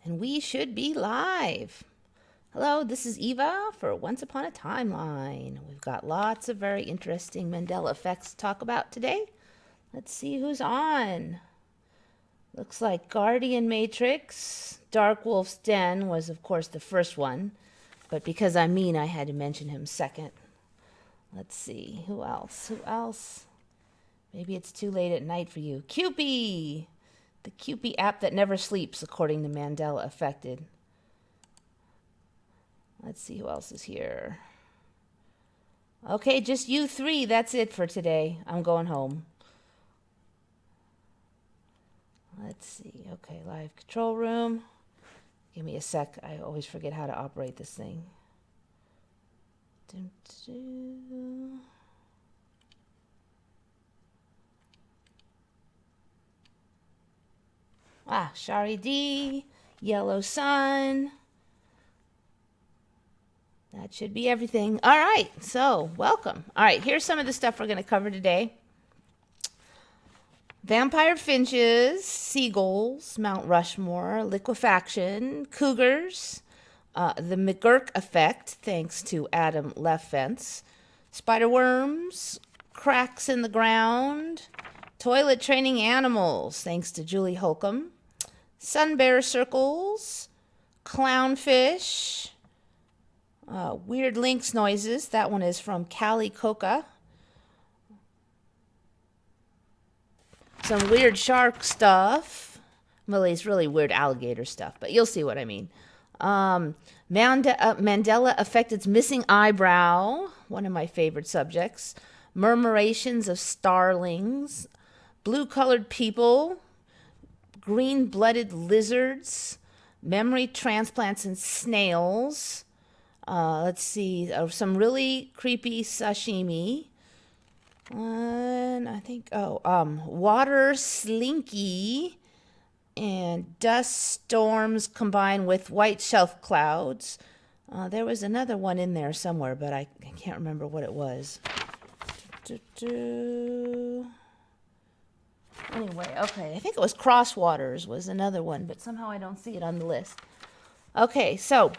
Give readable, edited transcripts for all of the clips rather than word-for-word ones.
And we should be live. Hello, this is Eva for Once Upon a Timeline. We've got lots of very interesting Mandela effects to talk about today. Let's see who's on. Looks like Guardian Matrix. Dark Wolf's Den was, of course, the first one. But because I'm mean, I had to mention him second. Let's see. Who else? Who else? Maybe it's too late at night for you. Cupie! The Cupie app that never sleeps, according to Mandela Affected. Let's see who else is here. Okay, just you three. That's it for today. I'm going home. Let's see. Okay, live control room. Give me a sec. I always forget how to operate this thing. Shari D, Yellow Sun. That should be everything. All right, so welcome. All right, here's some of the stuff we're going to cover today. Vampire finches, seagulls, Mount Rushmore, liquefaction, cougars, the McGurk Effect, thanks to Adam Leftfence, spider worms, cracks in the ground, toilet training animals, thanks to Julie Holcomb, sun bear circles, clownfish, weird lynx noises. That one is from Cali Coca. Some weird shark stuff. Well, it's really weird alligator stuff, but you'll see what I mean. Mandela Affected's missing eyebrow, one of my favorite subjects. Murmurations of starlings. Blue-colored people. Green-blooded lizards. Memory transplants and snails. Let's see, some really creepy sashimi. And I think, water slinky and dust storms combined with white shelf clouds. There was another one in there somewhere, but I can't remember what it was. Anyway, okay, I think it was crosswaters was another one, but somehow I don't see it on the list. Okay, so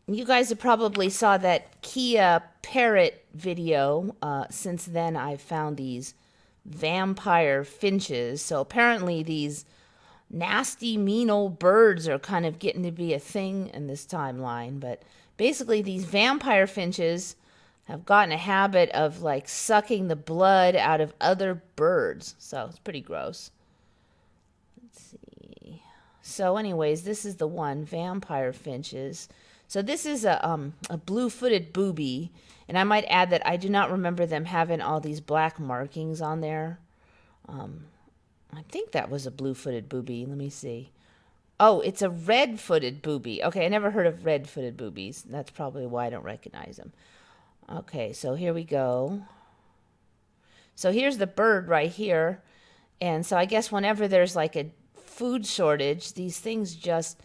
you guys have probably saw that Kia parrot video. Since then, I've found these vampire finches. So apparently these nasty, mean old birds are kind of getting to be a thing in this timeline. But basically, these vampire finches have gotten a habit of like sucking the blood out of other birds. So it's pretty gross. Let's see. So anyways, this is the one, vampire finches. So this is a blue-footed booby, and I might add that I do not remember them having all these black markings on there. I think that was a blue-footed booby. Let me see. Oh, it's a red-footed booby. Okay, I never heard of red-footed boobies. That's probably why I don't recognize them. Okay, so here we go. So here's the bird right here. And so I guess whenever there's like a food shortage, these things just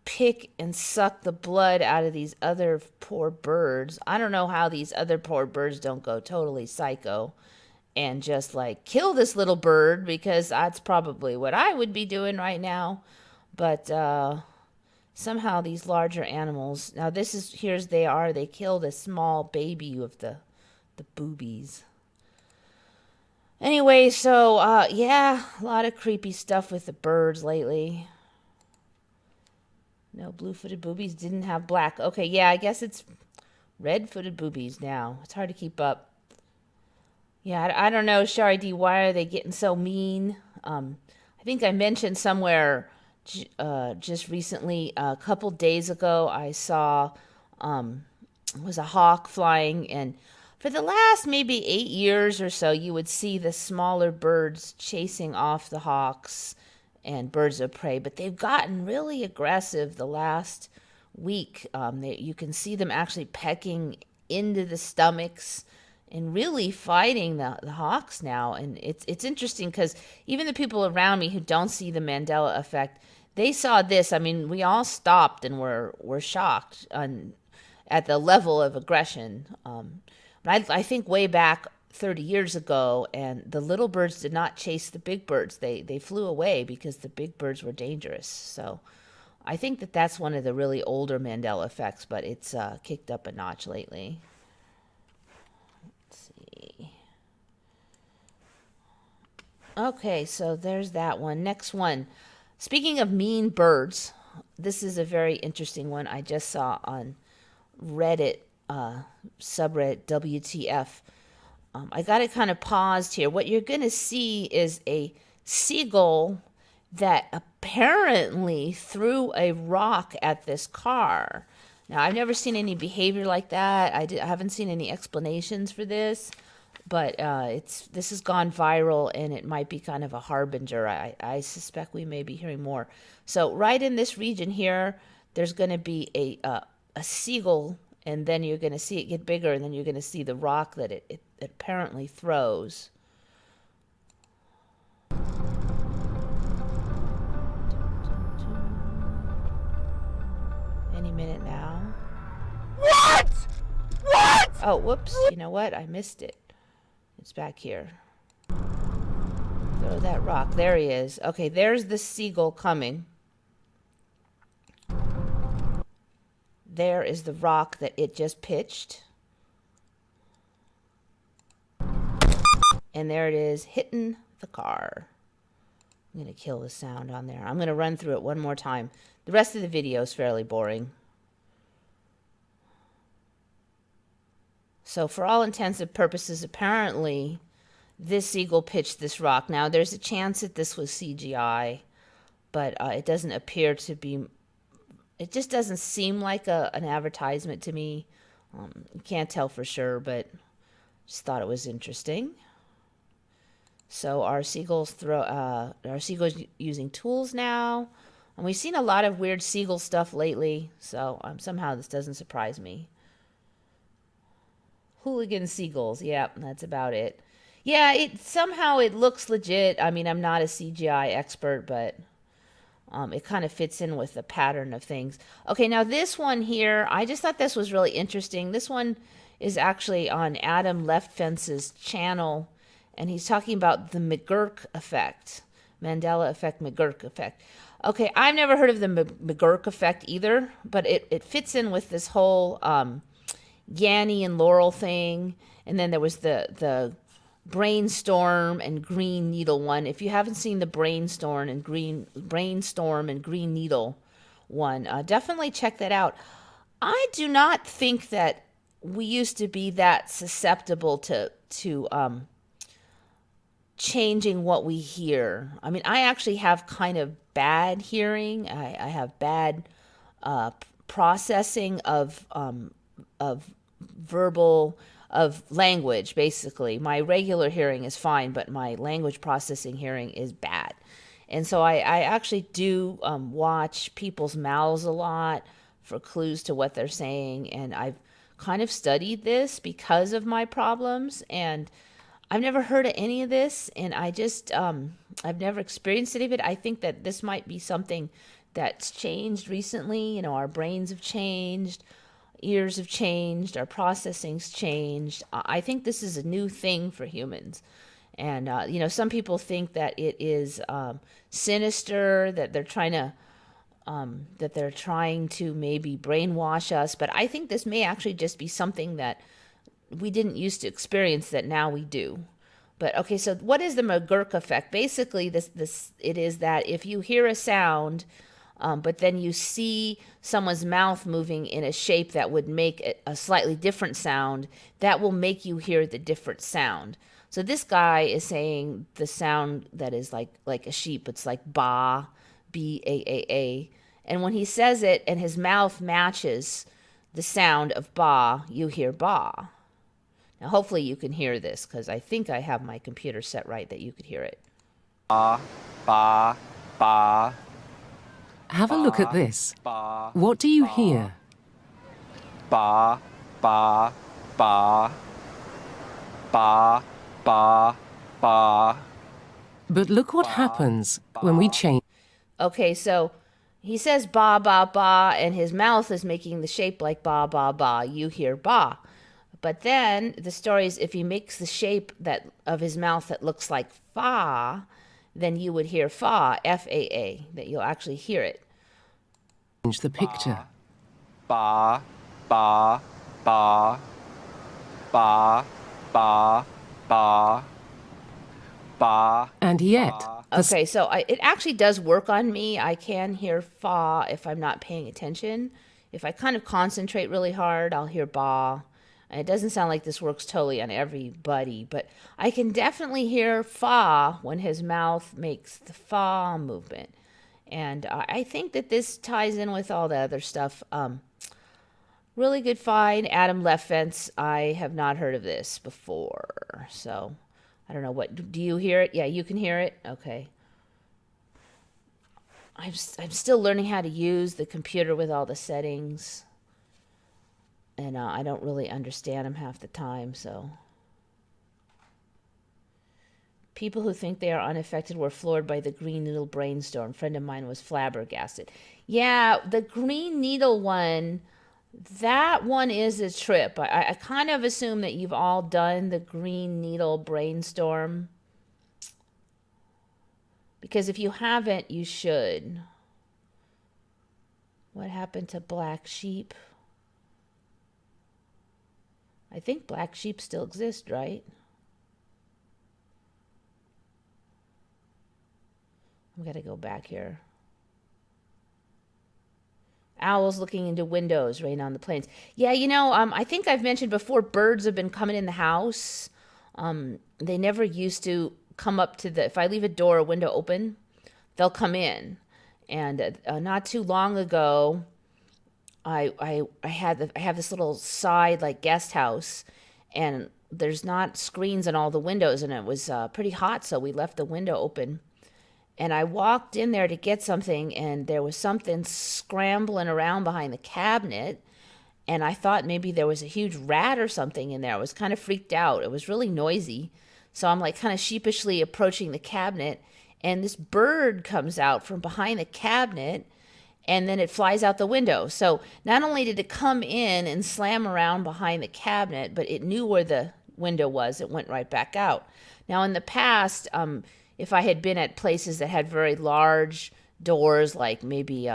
pick and suck the blood out of these other poor birds. I don't know how these other poor birds don't go totally psycho and just like kill this little bird, because that's probably what I would be doing right now. But somehow these larger animals, now this is, they killed a small baby of the boobies. Anyway, so yeah, a lot of creepy stuff with the birds lately. No, blue-footed boobies didn't have black. Okay, yeah, I guess it's red-footed boobies now. It's hard to keep up. Yeah, I don't know, Shari D, why are they getting so mean? I think I mentioned somewhere just recently, a couple days ago, I saw it was a hawk flying, and for the last maybe 8 years or so, you would see the smaller birds chasing off the hawks and birds of prey, but they've gotten really aggressive the last week. You can see them actually pecking into the stomachs and really fighting the hawks now. And it's interesting because even the people around me who don't see the Mandela effect, they saw this. I mean, we all stopped and were shocked at the level of aggression. But I think way back 30 years ago, and the little birds did not chase the big birds. They flew away because the big birds were dangerous. So I think that that's one of the really older Mandela effects, but it's kicked up a notch lately. Let's see. Okay, so there's that one. Next one. Speaking of mean birds, this is a very interesting one I just saw on Reddit, subreddit WTF. I got it kind of paused here. What you're going to see is a seagull that apparently threw a rock at this car. Now, I've never seen any behavior like that. I haven't seen any explanations for this, but this has gone viral, and it might be kind of a harbinger. I suspect we may be hearing more. So right in this region here, there's going to be a seagull, and then you're going to see it get bigger, and then you're going to see the rock that it apparently throws. Any minute now. What? What? Oh, whoops. You know what? I missed it. It's back here. Throw that rock. There he is. Okay, there's the seagull coming. There is the rock that it just pitched. And there it is, hitting the car. I'm going to kill the sound on there. I'm going to run through it one more time. The rest of the video is fairly boring. So for all intents and purposes, apparently, this seagull pitched this rock. Now, there's a chance that this was CGI, but it doesn't appear to be... It just doesn't seem like an advertisement to me. You can't tell for sure, but just thought it was interesting. So our seagulls using tools now, and we've seen a lot of weird seagull stuff lately. So somehow this doesn't surprise me. Hooligan seagulls, yeah, that's about it. Yeah, somehow it looks legit. I mean, I'm not a CGI expert, but it kind of fits in with the pattern of things. Okay, now this one here, I just thought this was really interesting. This one is actually on Adam Leftfence's channel, and he's talking about the McGurk Effect. Mandela Effect, McGurk Effect. Okay, I've never heard of the McGurk Effect either, but it fits in with this whole Yanny and Laurel thing. And then there was the brainstorm and green needle one. If you haven't seen the brainstorm and green needle one, definitely check that out. I do not think that we used to be that susceptible to changing what we hear. I mean, I actually have kind of bad hearing. I have bad processing of language, basically. My regular hearing is fine, but my language processing hearing is bad. And so I actually do watch people's mouths a lot for clues to what they're saying. And I've kind of studied this because of my problems. And I've never heard of any of this. And I just, I've never experienced any of it. I think that this might be something that's changed recently. You know, our brains have changed. Ears have changed, our processing's changed. I think this is a new thing for humans. And, you know, some people think that it is sinister, that they're trying to maybe brainwash us. But I think this may actually just be something that we didn't used to experience that now we do. But, okay, so what is the McGurk effect? Basically, it is that if you hear a sound... but then you see someone's mouth moving in a shape that would make a slightly different sound, that will make you hear the different sound. So this guy is saying the sound that is like a sheep. It's like ba, B-A-A-A. And when he says it and his mouth matches the sound of ba, you hear ba. Now hopefully you can hear this, because I think I have my computer set right that you could hear it. Ba, ba, ba. Have a look at this. What do you hear? Ba, ba, ba. Ba, ba, ba. But look what happens when we change. Okay, so he says ba, ba, ba, and his mouth is making the shape like ba, ba, ba. You hear ba. But then the story is if he makes the shape that of his mouth that looks like fa, then you would hear fa, F-A-A, that you'll actually hear it. Change the picture. Ba, ba, ba, ba, ba, ba, ba. And yet, Okay, so it actually does work on me. I can hear fa if I'm not paying attention. If I kind of concentrate really hard, I'll hear ba. And it doesn't sound like this works totally on everybody, but I can definitely hear fa when his mouth makes the fa movement. And I think that this ties in with all the other stuff. Really good find, Adam Leftfence. I have not heard of this before, so I don't know what. Do you hear it? Yeah, you can hear it. Okay. I'm still learning how to use the computer with all the settings, and I don't really understand them half the time. So people who think they are unaffected were floored by the green needle brainstorm. A friend of mine was flabbergasted. Yeah, the green needle one. That one is a trip. I kind of assume that you've all done the green needle brainstorm. Because if you haven't, you should. What happened to black sheep? I think black sheep still exist, right? I've got to go back here. Owls looking into windows, rain on the plains. Yeah, you know, I think I've mentioned before, birds have been coming in the house. They never used to come up to the, if I leave a door or window open, they'll come in. And not too long ago, I have this little side like guest house, and there's not screens in all the windows, and it was pretty hot, so we left the window open. And I walked in there to get something, and there was something scrambling around behind the cabinet. And I thought maybe there was a huge rat or something in there. I was kind of freaked out. It was really noisy. So I'm like kind of sheepishly approaching the cabinet. And this bird comes out from behind the cabinet, and then it flies out the window. So not only did it come in and slam around behind the cabinet, but it knew where the window was. It went right back out. Now, in the past, if I had been at places that had very large doors, like maybe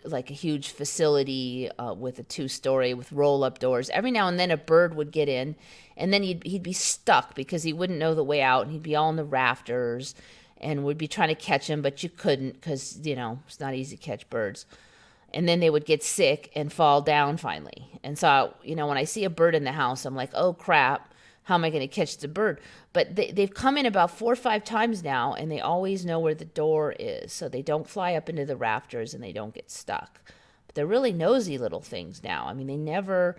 like a huge facility with a 2-story with roll-up doors, every now and then a bird would get in, and then he'd be stuck because he wouldn't know the way out, and he'd be all in the rafters, and would be trying to catch him, but you couldn't because, you know, it's not easy to catch birds. And then they would get sick and fall down finally. And so, you know, when I see a bird in the house, I'm like, oh, crap. How am I going to catch the bird? But they've come in about 4 or 5 times now, and they always know where the door is. So they don't fly up into the rafters, and they don't get stuck. But they're really nosy little things now. I mean, they never,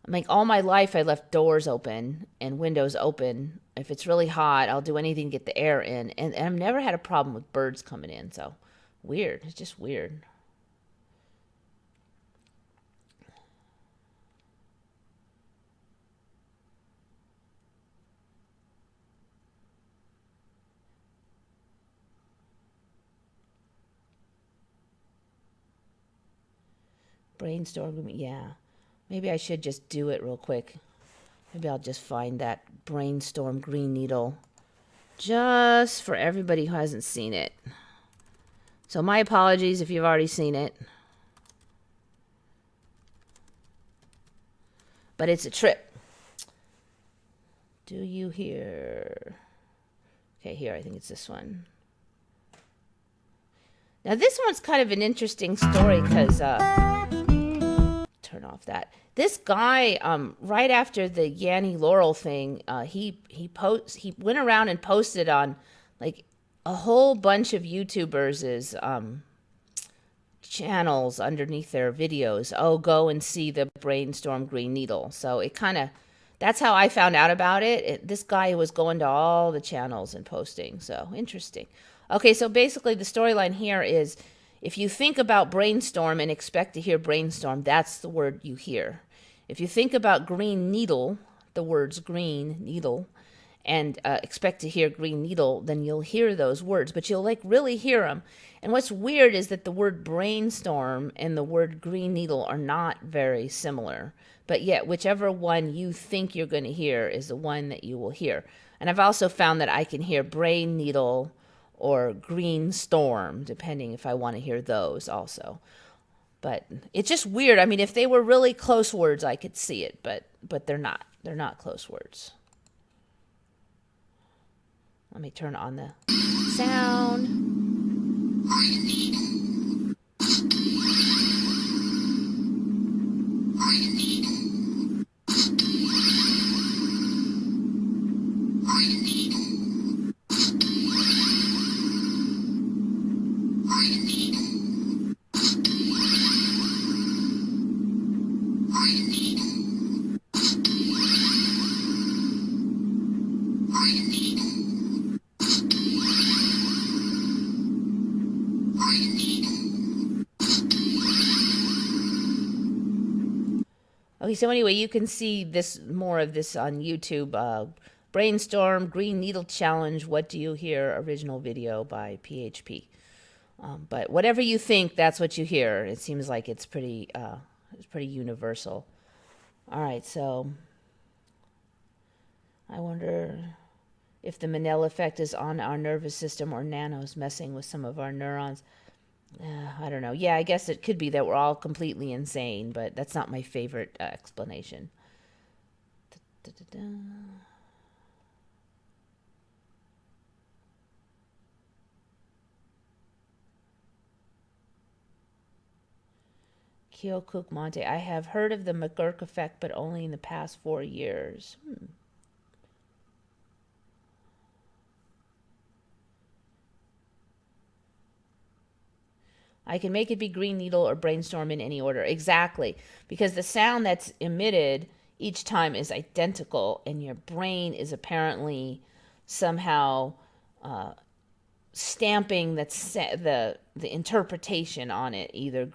like all my life, I left doors open and windows open. If it's really hot, I'll do anything to get the air in. And I've never had a problem with birds coming in. So weird. It's just weird. Brainstorm, yeah. Maybe I should just do it real quick. Maybe I'll just find that brainstorm green needle just for everybody who hasn't seen it. So my apologies if you've already seen it. But it's a trip. Do you hear? Okay, here, I think it's this one. Now this one's kind of an interesting story because turn off that. This guy, right after the Yanni Laurel thing, he went around and posted on like a whole bunch of YouTubers' channels underneath their videos. Oh, go and see the brainstorm green needle. So it kind of, that's how I found out about it. This guy was going to all the channels and posting. So interesting. Okay, so basically the storyline here is if you think about brainstorm and expect to hear brainstorm, that's the word you hear. If you think about green needle, the words green needle, and expect to hear green needle, then you'll hear those words, but you'll like really hear them. And what's weird is that the word brainstorm and the word green needle are not very similar, but yet whichever one you think you're going to hear is the one that you will hear. And I've also found that I can hear brain needle or green storm, depending if I want to hear those also. But it's just weird. I mean, if they were really close words, I could see it, but they're not. They're not close words. Let me turn on the sound. Okay, so anyway, you can see this more of this on YouTube. Brainstorm, Green Needle Challenge, What Do You Hear? Original video by PHP. But whatever you think, that's what you hear. It seems like it's pretty universal. All right, so I wonder if the Mandela effect is on our nervous system or nanos messing with some of our neurons. I don't know. Yeah, I guess it could be that we're all completely insane, but that's not my favorite explanation. Kyokuk Monte. I have heard of the McGurk effect, but only in the past 4 years. I can make it be green needle or brainstorm in any order. Exactly. Because the sound that's emitted each time is identical, and your brain is apparently somehow stamping the interpretation on it. Either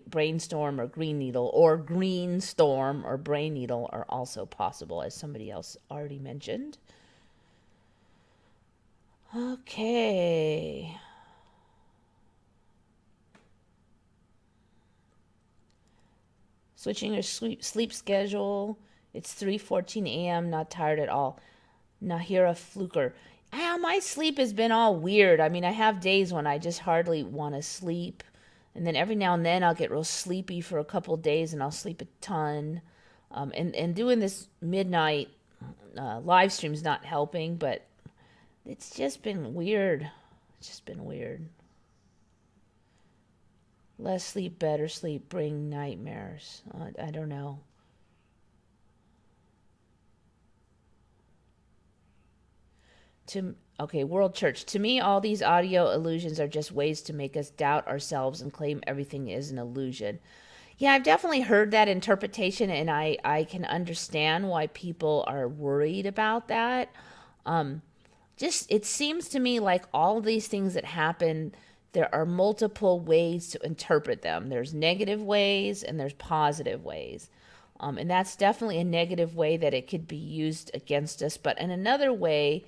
brainstorm or green needle, or green storm or brain needle are also possible, as somebody else already mentioned. Okay. Switching your sleep schedule. It's 3:14 a.m. Not tired at all. Nahira Fluker. My sleep has been all weird. I mean, I have days when I just hardly want to sleep. And then every now and then I'll get real sleepy for a couple days and I'll sleep a ton. And doing this midnight live stream is not helping, but it's just been weird. It's just been weird. Less sleep, better sleep, bring nightmares. I don't know. Okay, World Church. To me, all these audio illusions are just ways to make us doubt ourselves and claim everything is an illusion. Yeah, I've definitely heard that interpretation, and I can understand why people are worried about that. It seems to me like all these things that happen, there are multiple ways to interpret them. There's negative ways and there's positive ways. And that's definitely a negative way that it could be used against us. But in another way,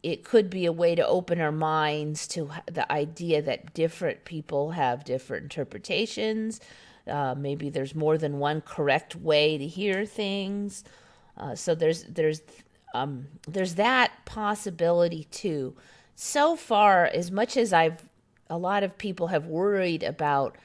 it could be a way to open our minds to the idea that different people have different interpretations. Maybe there's more than one correct way to hear things. So there's that possibility too. So far, as much as a lot of people have worried about,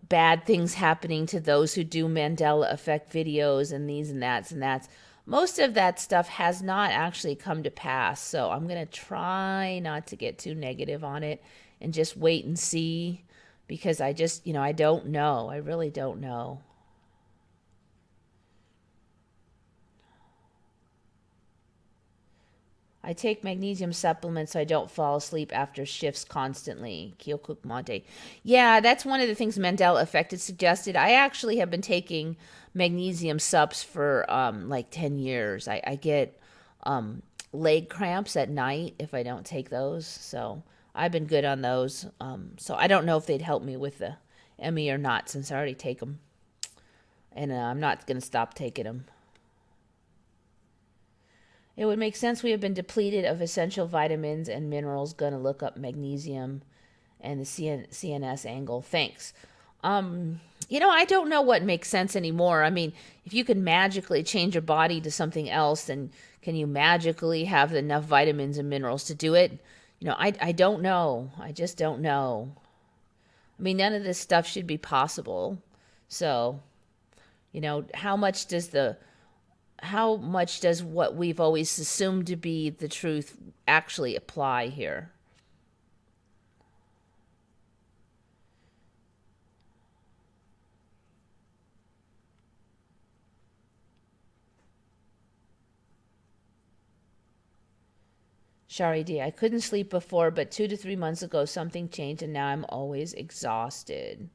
bad things happening to those who do Mandela Effect videos and these and that's and that's. Most of that stuff has not actually come to pass. So I'm going to try not to get too negative on it and just wait and see, because I just, I don't know. I really don't know. I take magnesium supplements so I don't fall asleep after shifts constantly. Kyokuk Monte. Yeah, that's one of the things Mandela Effect has suggested. I actually have been taking magnesium subs for like 10 years. I get leg cramps at night if I don't take those. So I've been good on those. So I don't know if they'd help me with the ME or not, since I already take them. And I'm not going to stop taking them. It would make sense we have been depleted of essential vitamins and minerals. Gonna look up magnesium and the CNS angle. Thanks. I don't know what makes sense anymore. I mean, if you can magically change your body to something else, then can you magically have enough vitamins and minerals to do it? I don't know. I just don't know. I mean, none of this stuff should be possible. So, how much does what we've always assumed to be the truth actually apply here? Shari D, I couldn't sleep before, but 2 to 3 months ago something changed and now I'm always exhausted.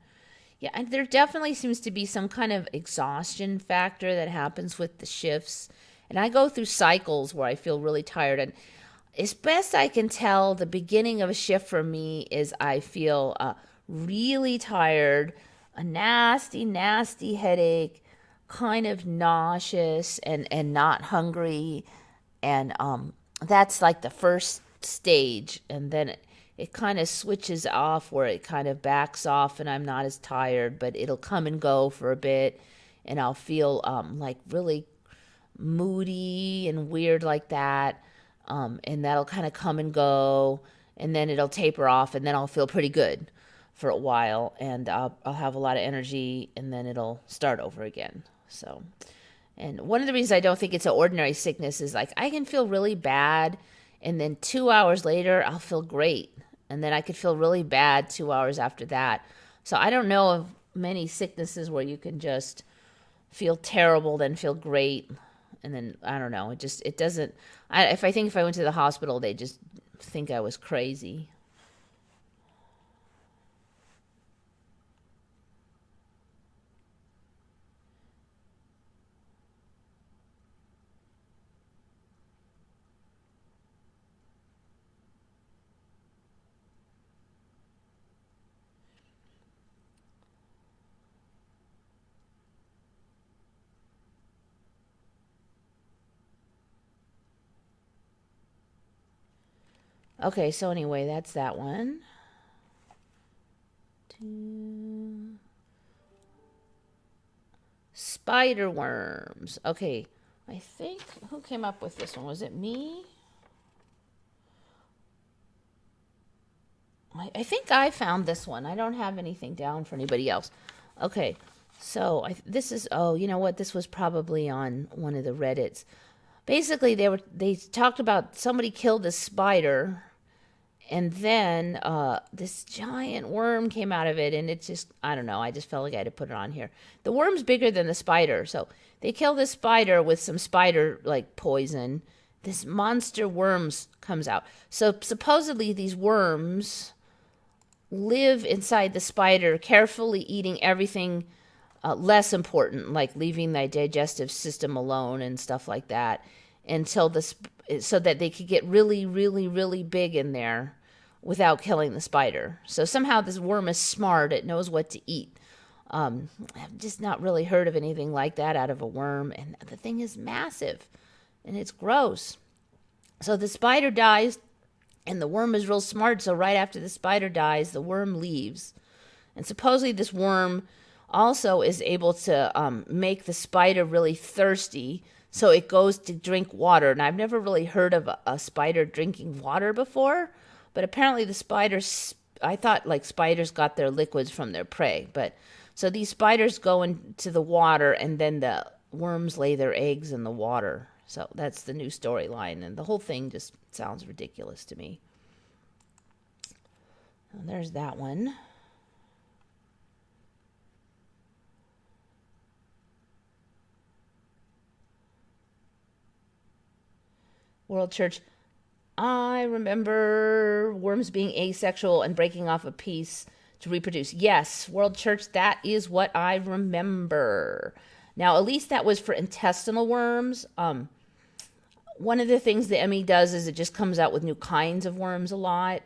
Yeah, and there definitely seems to be some kind of exhaustion factor that happens with the shifts. And I go through cycles where I feel really tired. And as best I can tell, the beginning of a shift for me is I feel really tired, a nasty, nasty headache, kind of nauseous and not hungry. And that's like the first stage. And then it kind of switches off where it kind of backs off and I'm not as tired, but it'll come and go for a bit. And I'll feel like really moody and weird like that. And that'll kind of come and go. And then it'll taper off and then I'll feel pretty good for a while. And I'll have a lot of energy and then it'll start over again. So, and one of the reasons I don't think it's an ordinary sickness is like I can feel really bad and then 2 hours later I'll feel great. And then I could feel really bad 2 hours after that. So I don't know of many sicknesses where you can just feel terrible, then feel great. And then, I don't know, it doesn't, if I went to the hospital, they just think I was crazy. Okay, so anyway, that's that one. Spider worms. Okay, I think, who came up with this one? Was it me? I think I found this one. I don't have anything down for anybody else. Okay, so this is, oh, you know what? This was probably on one of the Reddits. Basically, they talked about somebody killed a spider. And then this giant worm came out of it, and it just, I don't know, I just felt like I had to put it on here. The worm's bigger than the spider, so they killed this spider with some spider, like, poison. This monster worms comes out. So supposedly these worms live inside the spider, carefully eating everything less important, like leaving the digestive system alone and stuff like that, until so that they could get really, really, really big in there without killing the spider. So somehow this worm is smart. It knows what to eat. I've just not really heard of anything like that out of a worm. And the thing is massive and it's gross. So the spider dies and the worm is real smart. So right after the spider dies, the worm leaves. And supposedly this worm also is able to make the spider really thirsty. So it goes to drink water. And I've never really heard of a spider drinking water before. But apparently the spiders, I thought like spiders got their liquids from their prey. But so these spiders go into the water and then the worms lay their eggs in the water. So that's the new storyline. And the whole thing just sounds ridiculous to me. Well, there's that one. World Church. I remember worms being asexual and breaking off a piece to reproduce. Yes, World Church, that is what I remember. Now, at least that was for intestinal worms. One of the things the ME does is it just comes out with new kinds of worms a lot.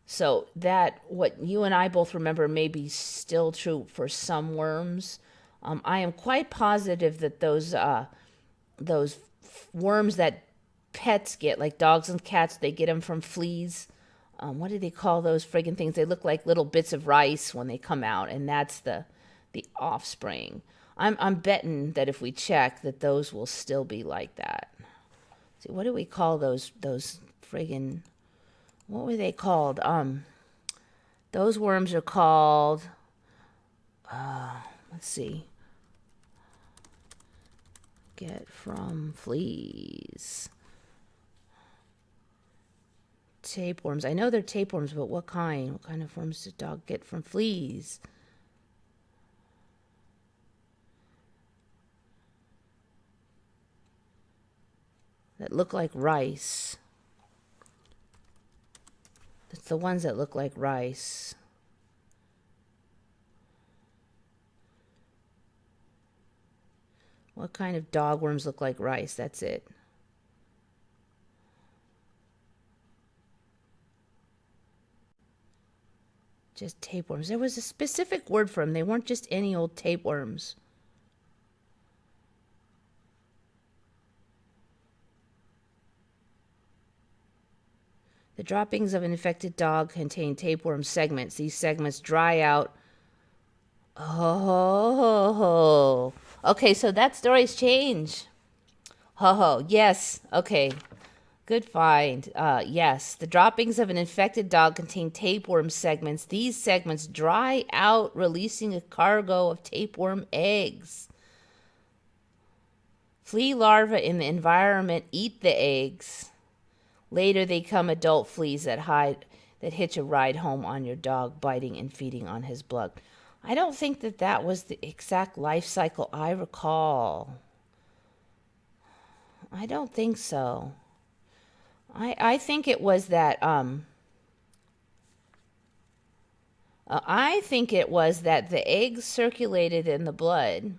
So that, what you and I both remember, may be still true for some worms. I am quite positive that those worms that pets get, like dogs and cats, they get them from fleas. What do they call those friggin' things? They look like little bits of rice when they come out, and that's the offspring. I'm betting that if we check that those will still be like that. See, what do we call those friggin', what were they called? Those worms are called, let's see. Get from fleas. Tapeworms. I know they're tapeworms, but what kind? What kind of worms does a dog get from fleas? That look like rice. It's the ones that look like rice. What kind of dog worms look like rice? That's it. Just tapeworms. There was a specific word for them. They weren't just any old tapeworms. The droppings of an infected dog contain tapeworm segments. These segments dry out. Oh. Okay, so that story's changed. Ho. Yes. Okay. Good find. Yes. The droppings of an infected dog contain tapeworm segments. These segments dry out, releasing a cargo of tapeworm eggs. Flea larvae in the environment eat the eggs. Later, they come adult fleas that hitch a ride home on your dog, biting and feeding on his blood. I don't think that was the exact life cycle I recall. I don't think so. I think it was that the eggs circulated in the blood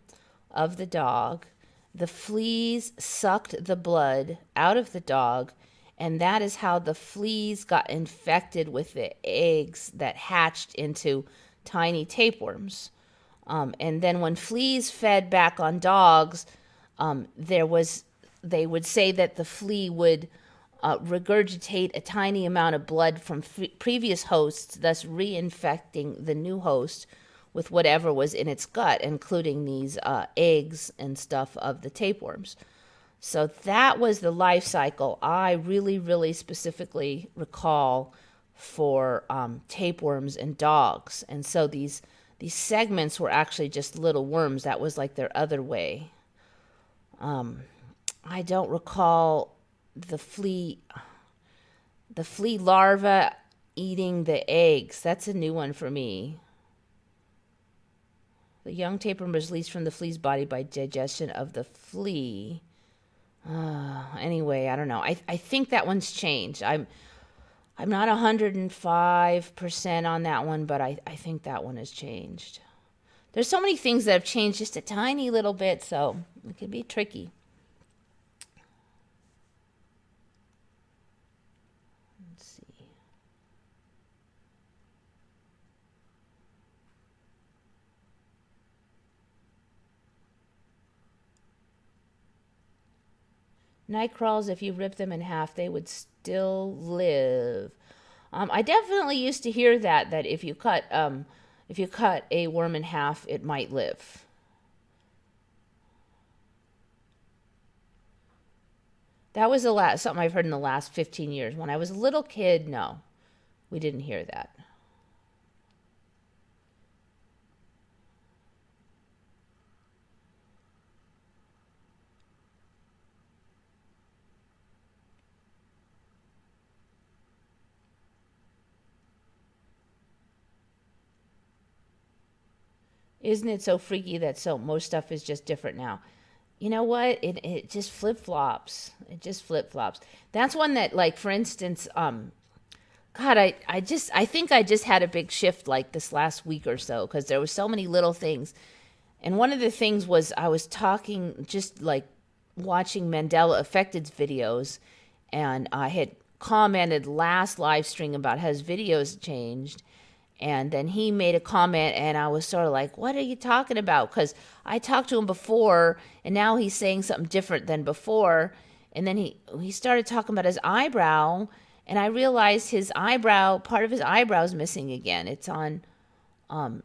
of the dog. The fleas sucked the blood out of the dog, and that is how the fleas got infected with the eggs that hatched into tiny tapeworms. And then when fleas fed back on dogs, they would say that the flea would regurgitate a tiny amount of blood from previous hosts, thus reinfecting the new host with whatever was in its gut, including these eggs and stuff of the tapeworms. So that was the life cycle I really, really specifically recall for tapeworms and dogs. And so these segments were actually just little worms. That was like their other way. I don't recall the flea larva eating the eggs. That's a new one for me. The young tapeworm is released from the flea's body by digestion of the flea. Anyway, I don't know. I think that one's changed. I'm not 105% on that one, but I think that one has changed. There's so many things that have changed just a tiny little bit, so it can be tricky. Let's see. Night crawls, if you rip them in half, they would still live. I definitely used to hear that if you cut a worm in half, it might live. That was something I've heard in the last 15 years. When I was a little kid, no, we didn't hear that. Isn't it so freaky that most stuff is just different now? You know what? It just flip-flops. It just flip-flops. That's one that, like, for instance, God, I think I just had a big shift like this last week or so, because there were so many little things. And one of the things was I was talking, just like watching Mandela Effected's videos, and I had commented last live stream about how his videos changed. And then he made a comment, and I was sort of like, what are you talking about? Because I talked to him before, and now he's saying something different than before. And then he started talking about his eyebrow, and I realized his eyebrow, part of his eyebrow is missing again. It's on,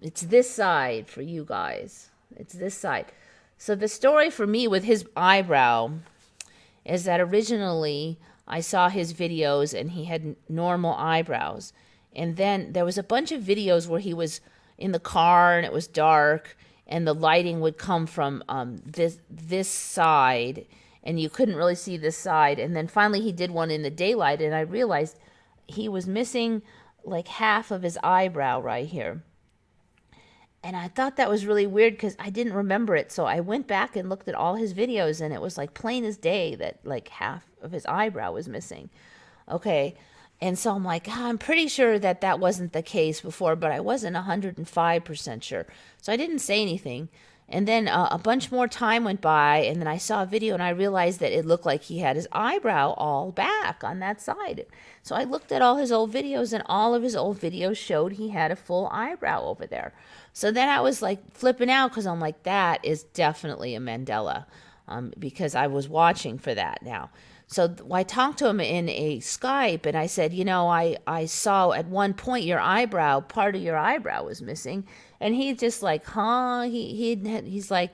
it's this side for you guys. It's this side. So the story for me with his eyebrow is that originally I saw his videos and he had normal eyebrows. And then there was a bunch of videos where he was in the car and it was dark and the lighting would come from this side and you couldn't really see this side. And then finally he did one in the daylight and I realized he was missing like half of his eyebrow right here. And I thought that was really weird because I didn't remember it. So I went back and looked at all his videos and it was like plain as day that like half of his eyebrow was missing. Okay. And so I'm like, I'm pretty sure that that wasn't the case before, but I wasn't 105% sure. So I didn't say anything. And then a bunch more time went by, and then I saw a video, and I realized that it looked like he had his eyebrow all back on that side. So I looked at all his old videos, and all of his old videos showed he had a full eyebrow over there. So then I was like flipping out because I'm like, that is definitely a Mandela, because I was watching for that now. So I talked to him in a Skype, and I said, you know, I saw at one point your eyebrow, part of your eyebrow was missing. And he's just like, huh? He's like,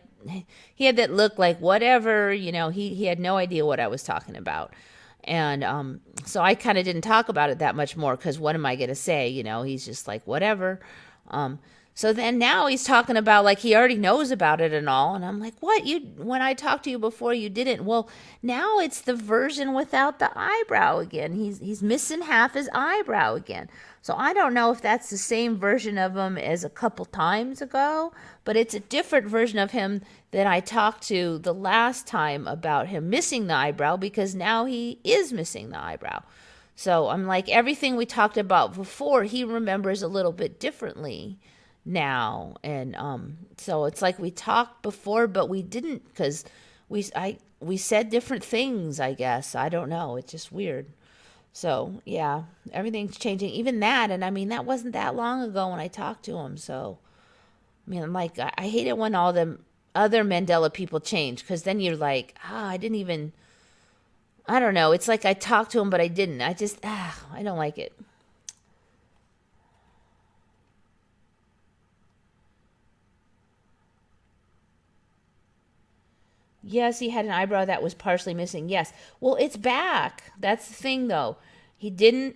he had that look like whatever, you know, he had no idea what I was talking about. And so I kind of didn't talk about it that much more because what am I going to say? You know, he's just like, whatever. So then now he's talking about like he already knows about it and all. And I'm like, what? When I talked to you before, you didn't. Well, now it's the version without the eyebrow again. He's missing half his eyebrow again. So I don't know if that's the same version of him as a couple times ago, but it's a different version of him than I talked to the last time about him missing the eyebrow because now he is missing the eyebrow. So I'm like, everything we talked about before, he remembers a little bit differently now. And so it's like we talked before, but we didn't because we said different things, I guess. I don't know. It's just weird. So, yeah, everything's changing. Even that, and I mean, that wasn't that long ago when I talked to him. So, I mean, I'm like, I hate it when all the other Mandela people change because then you're like, I didn't even, I don't know. It's like I talked to him, but I didn't. I just, I don't like it. Yes, he had an eyebrow that was partially missing. Yes. Well, it's back. That's the thing, though. He didn't.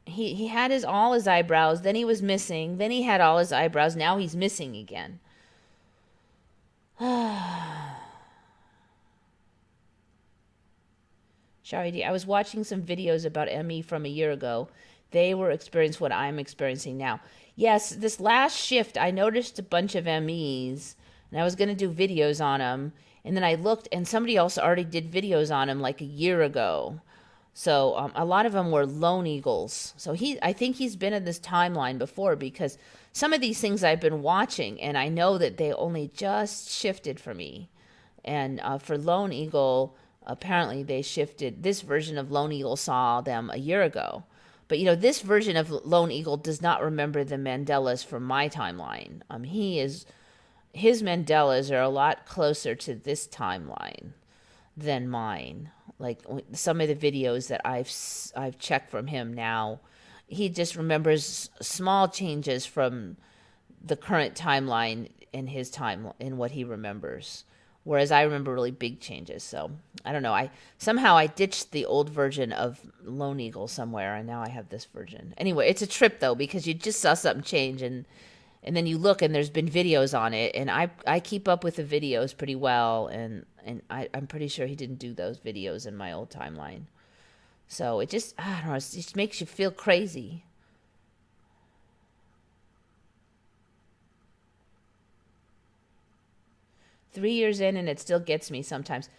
He had all his eyebrows. Then he was missing. Then he had all his eyebrows. Now he's missing again. Shari, I was watching some videos about ME from a year ago. They were experiencing what I'm experiencing now. Yes, this last shift, I noticed a bunch of MEs, and I was going to do videos on them. And then I looked, and somebody else already did videos on him like a year ago. So a lot of them were lone eagles. So I think he's been in this timeline before because some of these things I've been watching, and I know that they only just shifted for me. And for lone eagle, apparently they shifted. This version of lone eagle saw them a year ago. But, you know, this version of lone eagle does not remember the Mandelas from my timeline. His Mandelas are a lot closer to this timeline than mine. Like some of the videos that I've checked from him now, he just remembers small changes from the current timeline in his time in what he remembers. Whereas I remember really big changes. So I don't know. I ditched the old version of Lone Eagle somewhere, and now I have this version. Anyway, it's a trip though because you just saw something change and then you look and there's been videos on it, and I keep up with the videos pretty well, and I'm pretty sure he didn't do those videos in my old timeline. So it just, I don't know, it just makes you feel crazy. Three years in and it still gets me sometimes.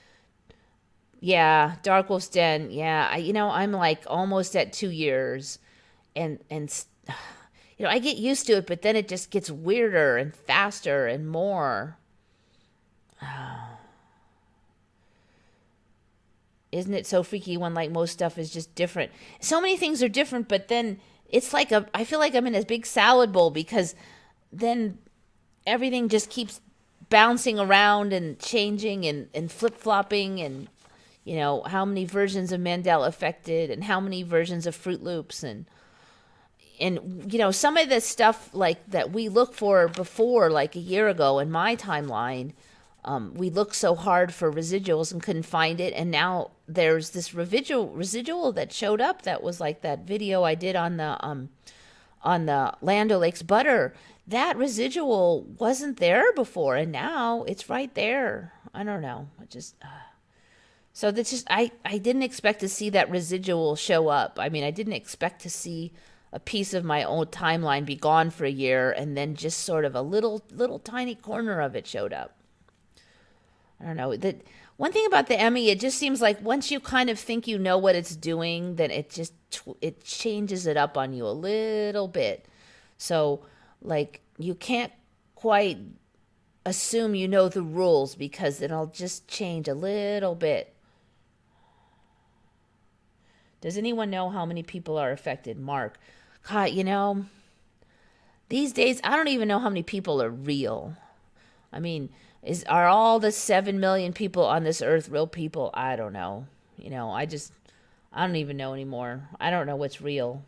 Yeah, Dark Wolf's Den. Yeah, I'm like almost at 2 years, and I get used to it, but then it just gets weirder and faster and more. Isn't it so freaky when like most stuff is just different? So many things are different, but then it's like I feel like I'm in a big salad bowl because then everything just keeps bouncing around and changing and flip-flopping and you know, how many versions of Mandela affected and how many versions of Fruit Loops and you know, some of the stuff like that we look for before, like a year ago in my timeline, we looked so hard for residuals and couldn't find it, and now there's this residual that showed up that was like that video I did on the Land O'Lakes butter. That residual wasn't there before, and now it's right there. I don't know. It just so that's just I didn't expect to see that residual show up. I mean, I didn't expect to see a piece of my own timeline be gone for a year and then just sort of a little tiny corner of it showed up. I don't know. The one thing about the ME, it just seems like once you kind of think you know what it's doing, then it just it changes it up on you a little bit. So like you can't quite assume you know the rules because it'll just change a little bit. Does anyone know how many people are affected? Mark. God, you know, these days, I don't even know how many people are real. I mean, are all the 7 million people on this earth real people? I don't know. You know, I don't even know anymore. I don't know what's real.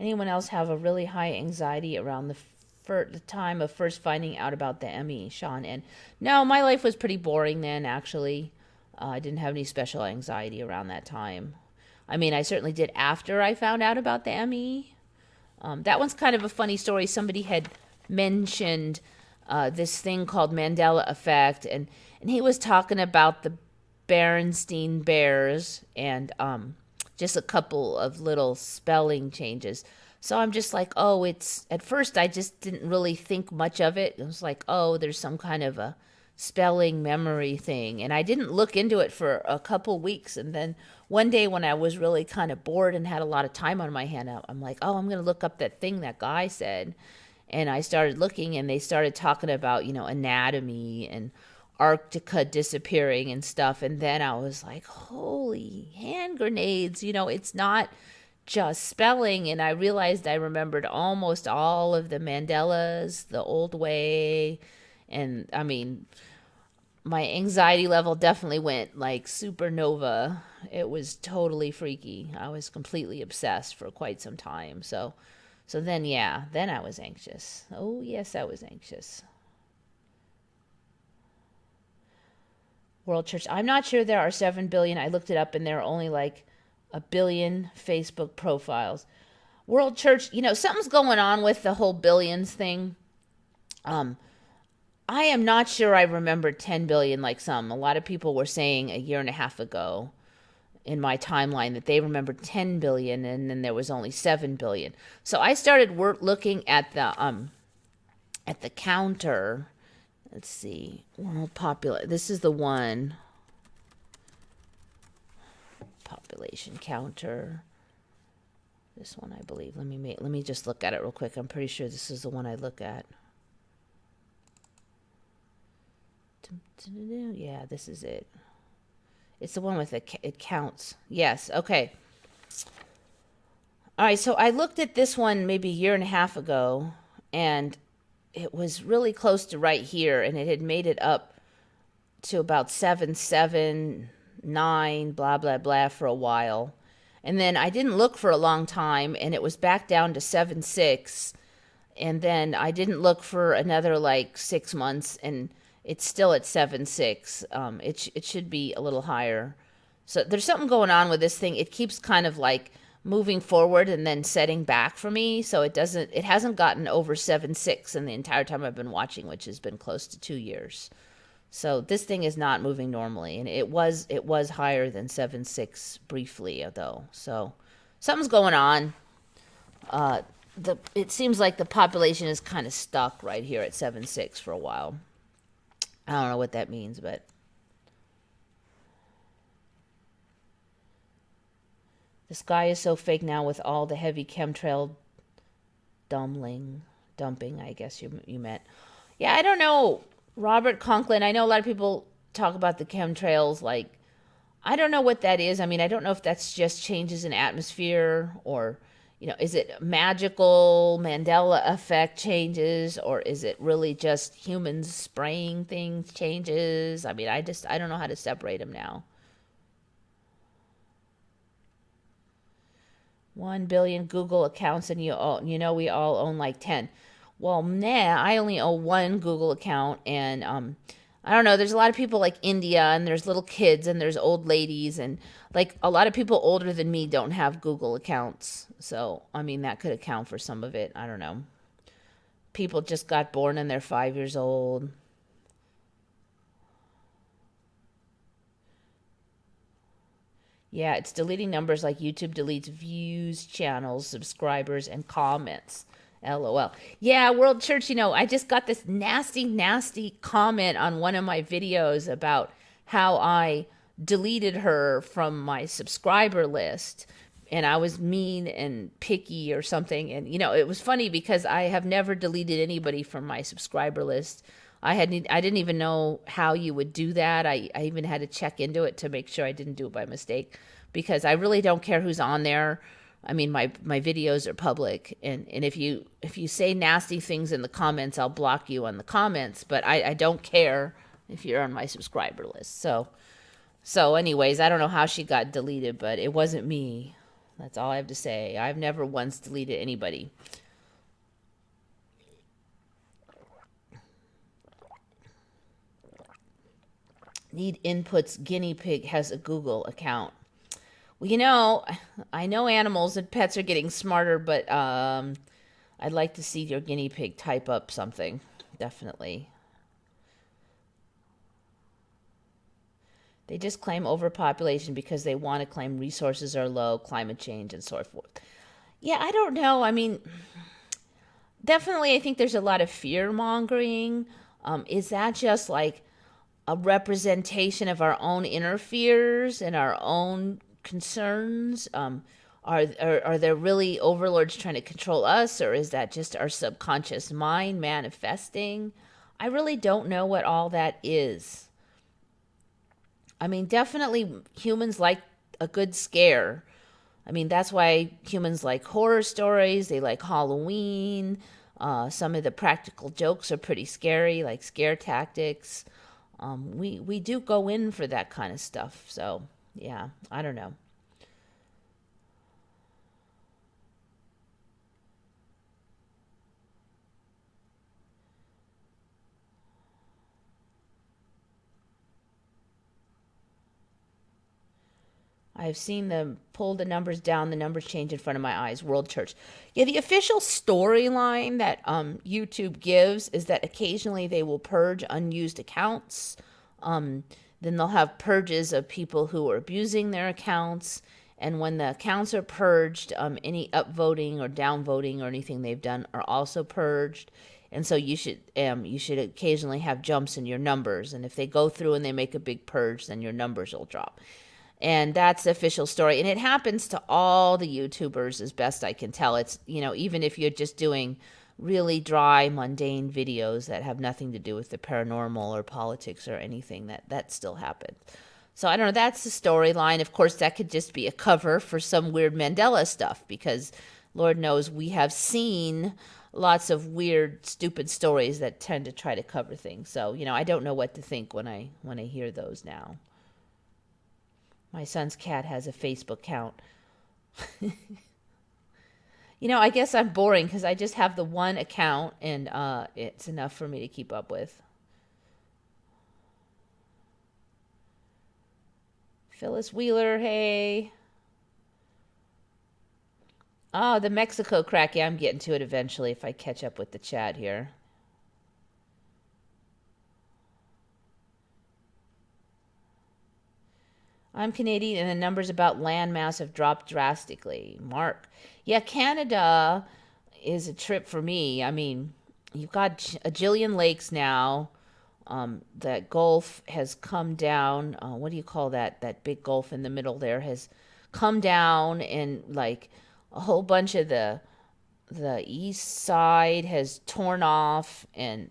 Anyone else have a really high anxiety around the time of first finding out about the ME, Sean? And no, my life was pretty boring then, actually. I didn't have any special anxiety around that time. I mean, I certainly did after I found out about the ME. That one's kind of a funny story. Somebody had mentioned this thing called Mandela Effect, and he was talking about the Berenstain Bears and just a couple of little spelling changes. So I'm just like, oh, it's, at first I just didn't really think much of it. It was like, oh, there's some kind of a spelling memory thing. And I didn't look into it for a couple weeks. And then one day when I was really kind of bored and had a lot of time on my hand, I'm like, oh, I'm going to look up that thing that guy said. And I started looking, and they started talking about, you know, anatomy and Arctica disappearing and stuff. And then I was like, holy hand grenades, you know, it's not just spelling. And I realized I remembered almost all of the Mandelas the old way. And I mean, my anxiety level definitely went like supernova. It was totally freaky. I was completely obsessed for quite some time. So then, yeah, then I was anxious. Oh, yes, I was anxious. World Church. I'm not sure there are 7 billion. I looked it up and there are only like 1 billion Facebook profiles. World Church, you know, something's going on with the whole billions thing. I am not sure I remember 10 billion like some. A lot of people were saying a year and a half ago in my timeline that they remembered 10 billion and then there was only 7 billion. So I started looking at the counter. Let's see. World population. This is the one. Population counter. This one, I believe. Let me just look at it real quick. I'm pretty sure this is the one I look at. Yeah, this is it. It's the one with it counts. Yes. Okay. All right. So I looked at this one maybe a year and a half ago, and it was really close to right here, and it had made it up to about 779, blah, blah, blah for a while. And then I didn't look for a long time, and it was back down to 76. And then I didn't look for another like 6 months, and it's still at 76. It should be a little higher. So there's something going on with this thing. It keeps kind of like moving forward and then setting back for me. So it hasn't gotten over 7.6 in the entire time I've been watching, which has been close to 2 years. So this thing is not moving normally, and it was higher than 7.6 briefly though. So something's going on. It seems like the population is kind of stuck right here at 7.6 for a while. I don't know what that means, but The sky is so fake now with all the heavy chemtrail dumping, I guess you meant. Yeah, I don't know. Robert Conklin, I know a lot of people talk about the chemtrails, like, I don't know what that is. I mean, I don't know if that's just changes in atmosphere or, is it magical Mandela effect changes, or is it really just humans spraying things changes? I mean, I don't know how to separate them now. 1 billion Google accounts, and we all own like 10. Well, nah, I only own one Google account, and I don't know, there's a lot of people like India, and there's little kids, and there's old ladies, and like a lot of people older than me don't have Google accounts. So, I mean, that could account for some of it. I don't know. People just got born and they're 5 years old. Yeah, it's deleting numbers like YouTube deletes views, channels, subscribers, and comments. LOL. Yeah, World Church, I just got this nasty, nasty comment on one of my videos about how I deleted her from my subscriber list. And I was mean and picky or something. And, it was funny because I have never deleted anybody from my subscriber list. I didn't even know how you would do that. I even had to check into it to make sure I didn't do it by mistake, because I really don't care who's on there. I mean, my videos are public, and if you say nasty things in the comments, I'll block you on the comments, but I don't care if you're on my subscriber list. So anyways, I don't know how she got deleted, but it wasn't me. That's all I have to say. I've never once deleted anybody. Need inputs. Guinea pig has a Google account. Well, I know animals and pets are getting smarter, but I'd like to see your guinea pig type up something. Definitely. They just claim overpopulation because they want to claim resources are low, climate change, and so forth. Yeah, I don't know. I mean, definitely I think there's a lot of fear mongering. Is that just like a representation of our own inner fears and our own concerns? Are there really overlords trying to control us, or is that just our subconscious mind manifesting? I really don't know what all that is. I mean, definitely humans like a good scare. I mean, that's why humans like horror stories. They like Halloween. Some of the practical jokes are pretty scary, like scare tactics. We do go in for that kind of stuff. So, yeah, I don't know. I've seen them pull the numbers down, the numbers change in front of my eyes. World Church. Yeah, the official storyline that YouTube gives is that occasionally they will purge unused accounts. Then they'll have purges of people who are abusing their accounts. And when the accounts are purged, any upvoting or downvoting or anything they've done are also purged. And so you should occasionally have jumps in your numbers. And if they go through and they make a big purge, then your numbers will drop. And that's the official story. And it happens to all the YouTubers as best I can tell. It's, even if you're just doing really dry, mundane videos that have nothing to do with the paranormal or politics or anything, that still happens. So I don't know, that's the storyline. Of course, that could just be a cover for some weird Mandela stuff, because Lord knows we have seen lots of weird, stupid stories that tend to try to cover things. So, I don't know what to think when I hear those now. My son's cat has a Facebook account. I guess I'm boring because I just have the one account, and it's enough for me to keep up with. Phyllis Wheeler, hey. Oh, the Mexico crack. Yeah, I'm getting to it eventually if I catch up with the chat here. I'm Canadian, and the numbers about land mass have dropped drastically. Mark. Yeah, Canada is a trip for me. I mean, you've got a jillion lakes now. That gulf has come down. What do you call that? That big gulf in the middle there has come down, and like a whole bunch of the east side has torn off, and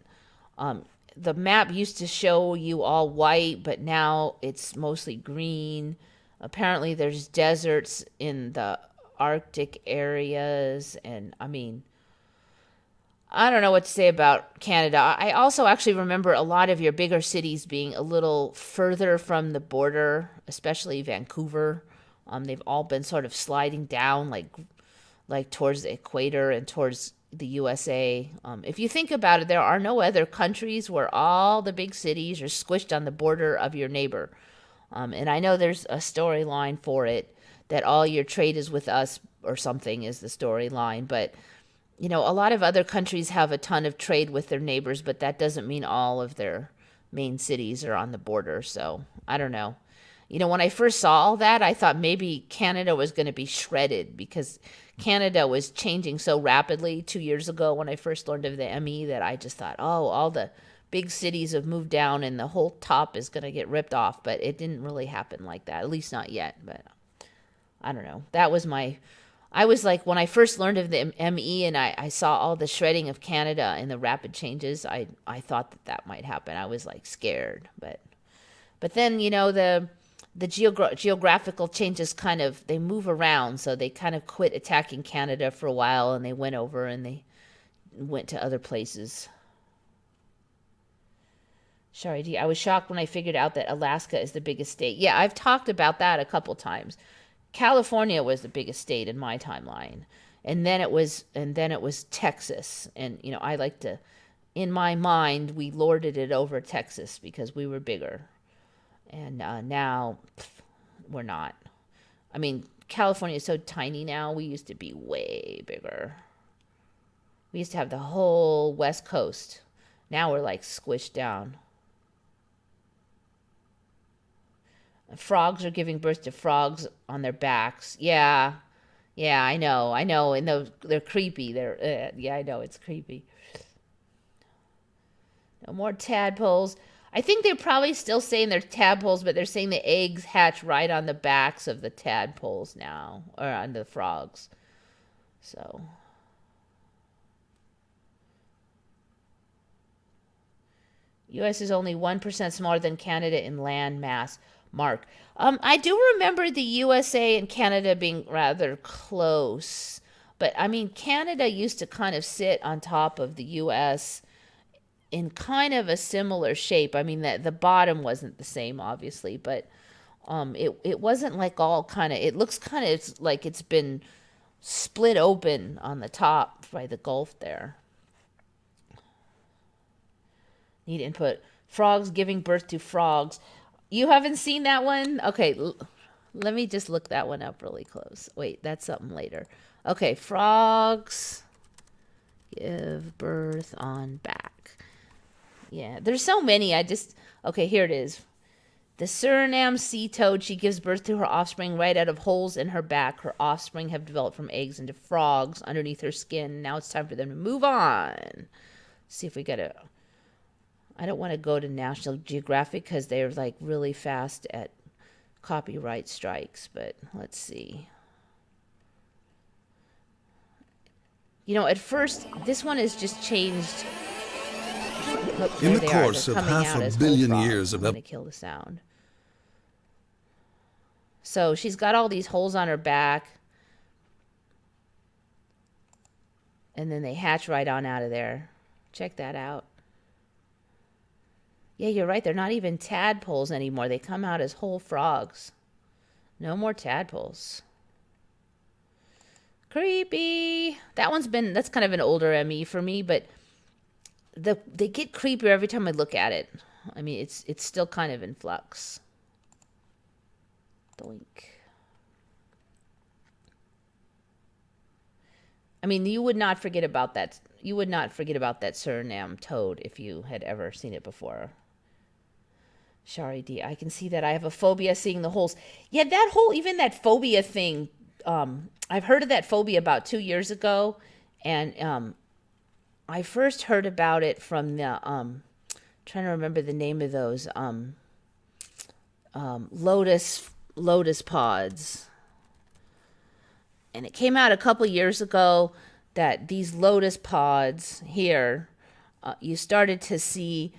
the map used to show you all white, but now it's mostly green. Apparently there's deserts in the Arctic areas, and I mean, I don't know what to say about Canada. I also actually remember a lot of your bigger cities being a little further from the border, especially Vancouver. They've all been sort of sliding down, like towards the equator and towards the USA. If you think about it, there are no other countries where all the big cities are squished on the border of your neighbor. And I know there's a storyline for it, that all your trade is with us or something is the storyline. But, you know, a lot of other countries have a ton of trade with their neighbors, but that doesn't mean all of their main cities are on the border. So I don't know. You know, when I first saw all that, I thought maybe Canada was going to be shredded, because Canada was changing so rapidly 2 years ago when I first learned of the ME, that I just thought, oh, all the big cities have moved down and the whole top is going to get ripped off. But it didn't really happen like that, at least not yet. But I don't know. That was I was like, when I first learned of the ME and I saw all the shredding of Canada and the rapid changes, I thought that might happen. I was like scared. But then, you know, the geographical changes kind of, they move around. So they kind of quit attacking Canada for a while, and they went over and they went to other places. Sorry, D. I was shocked when I figured out that Alaska is the biggest state. Yeah, I've talked about that a couple times. California was the biggest state in my timeline, and then it was Texas. And you know, I like to, in my mind, we lorded it over Texas because we were bigger, and now we're not. I mean, California is so tiny now. We used to be way bigger. We used to have the whole West Coast. Now we're like squished down. Frogs are giving birth to frogs on their backs. Yeah, I know. And they're creepy. Yeah, I know, it's creepy. No more tadpoles. I think they're probably still saying they're tadpoles, but they're saying the eggs hatch right on the backs of the tadpoles now, or on the frogs. So, U.S. is only 1% smaller than Canada in land mass. Mark. I do remember the USA and Canada being rather close, but I mean, Canada used to kind of sit on top of the US in kind of a similar shape. I mean, the bottom wasn't the same, obviously, but it wasn't like all kind of, it looks kind of like it's been split open on the top by the Gulf there. Need input. Frogs giving birth to frogs. You haven't seen that one? Okay, let me just look that one up really close. Wait, that's something later. Okay, frogs give birth on back. Yeah, there's so many. Okay, here it is. The Suriname sea toad, she gives birth to her offspring right out of holes in her back. Her offspring have developed from eggs into frogs underneath her skin. Now it's time for them to move on. Let's see if we got I don't want to go to National Geographic because they're like really fast at copyright strikes, but let's see. You know, at first, this one has just changed. Look, in the course of half a billion years of... I'm going to kill the sound. So she's got all these holes on her back. And then they hatch right on out of there. Check that out. Yeah, you're right. They're not even tadpoles anymore. They come out as whole frogs. No more tadpoles. Creepy. That's kind of an older ME for me, but they get creepier every time I look at it. I mean, it's still kind of in flux. Doink. I mean, you would not forget about that. You would not forget about that Suriname toad if you had ever seen it before. Shari D, I can see that. I have a phobia seeing the holes. Yeah, even that phobia thing, I've heard of that phobia about 2 years ago, and I first heard about it from the, trying to remember the name of those, lotus pods. and it came out a couple years ago that these lotus pods here, you started to see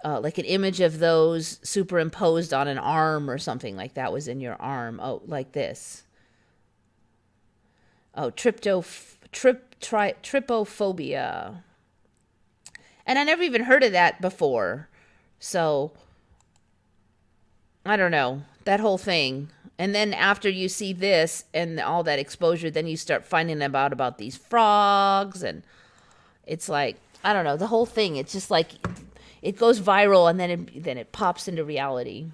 like an image of those superimposed on an arm or something like that was in your arm. Oh, like this. Oh, trypophobia. And I never even heard of that before. So, I don't know. That whole thing. And then after you see this and all that exposure, then you start finding about these frogs. And it's like, I don't know, the whole thing. It's just like, it goes viral and then it pops into reality.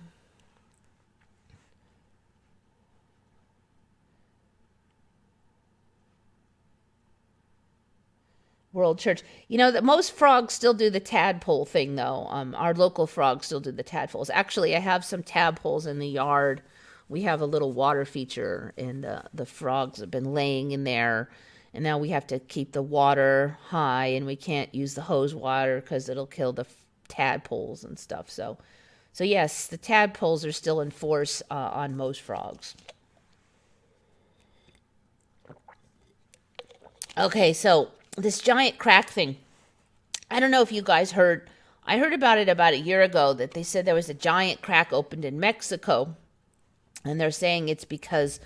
World Church. You know that most frogs still do the tadpole thing, though. Our local frogs still do the tadpoles. Actually, I have some tadpoles in the yard. We have a little water feature, and the frogs have been laying in there. And now we have to keep the water high, and we can't use the hose water because it'll kill the tadpoles and stuff. So yes, the tadpoles are still in force on most frogs. Okay, so this giant crack thing. I don't know if you guys heard. I heard about it about a year ago that they said there was a giant crack opened in Mexico, and they're saying it's because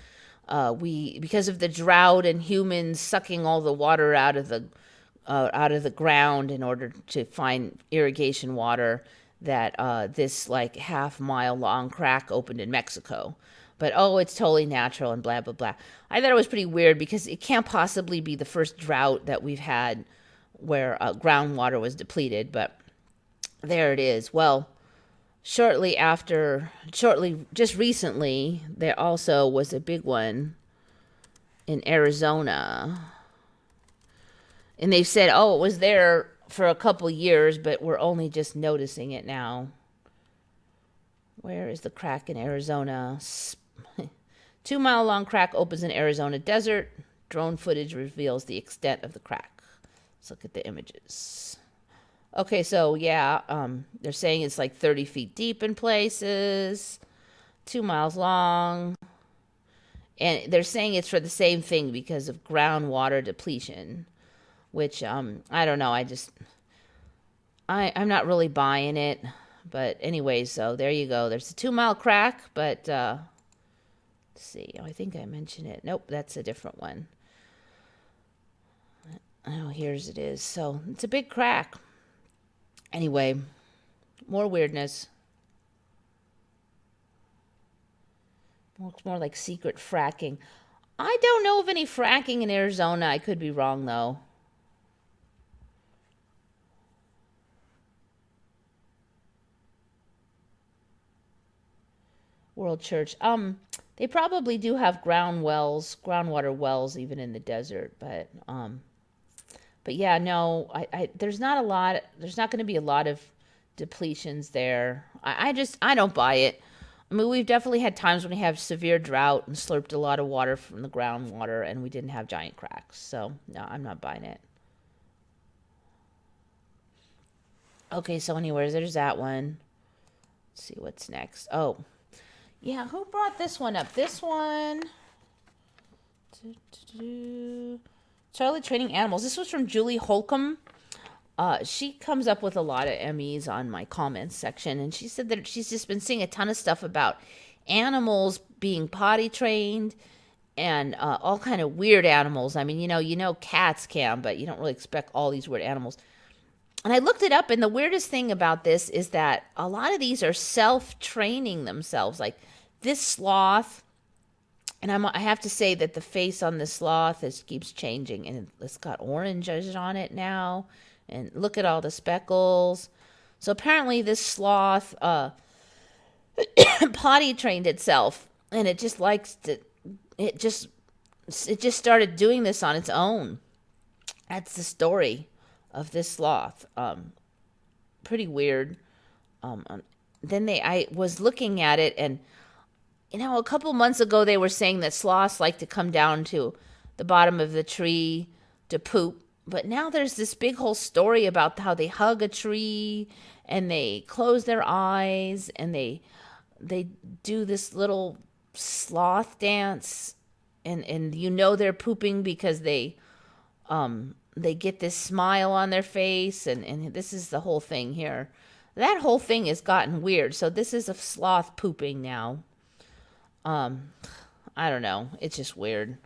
of the drought and humans sucking all the water out of the ground in order to find irrigation water, that this like half-mile long crack opened in Mexico. But, it's totally natural and blah, blah, blah. I thought it was pretty weird because it can't possibly be the first drought that we've had where groundwater was depleted. But there it is. Well, shortly, just recently, there also was a big one in Arizona. And they said, it was there for a couple years, but we're only just noticing it now. Where is the crack in Arizona? 2-mile-long crack opens in Arizona desert. Drone footage reveals the extent of the crack. Let's look at the images. Okay, so yeah, they're saying it's like 30 feet deep in places, 2 miles long. And they're saying it's for the same thing because of groundwater depletion, which, I don't know. I'm not really buying it. But anyways, so there you go. There's a 2-mile crack, but let's see. I think I mentioned it. Nope, that's a different one. Here's it is. So it's a big crack. Anyway, more weirdness. Looks more like secret fracking. I don't know of any fracking in Arizona. I could be wrong, though. World Church. They probably do have groundwater wells, even in the desert. But yeah, no, there's not going to be a lot of depletions there. I don't buy it. I mean, we've definitely had times when we have severe drought and slurped a lot of water from the groundwater, and we didn't have giant cracks. So no, I'm not buying it. Okay, so anyways, there's that one. Let's see what's next. Yeah, who brought this one up? This one. Charlie Training Animals. This was from Julie Holcomb. She comes up with a lot of MEs on my comments section, and she said that she's just been seeing a ton of stuff about animals being potty trained and all kind of weird animals. I mean, you know, cats can, but you don't really expect all these weird animals. And I looked it up, and the weirdest thing about this is that a lot of these are self-training themselves. Like this sloth, and I have to say that the face on this sloth keeps changing, and it's got oranges on it now. And look at all the speckles. So apparently this sloth potty trained itself, and it just likes to. It just started doing this on its own. That's the story of this sloth. Pretty weird. Then I was looking at it, and a couple months ago they were saying that sloths like to come down to the bottom of the tree to poop. But now there's this big whole story about how they hug a tree and they close their eyes and they do this little sloth dance, and you know they're pooping because they get this smile on their face, and this is the whole thing here. That whole thing has gotten weird. So this is a sloth pooping now. I don't know. It's just weird.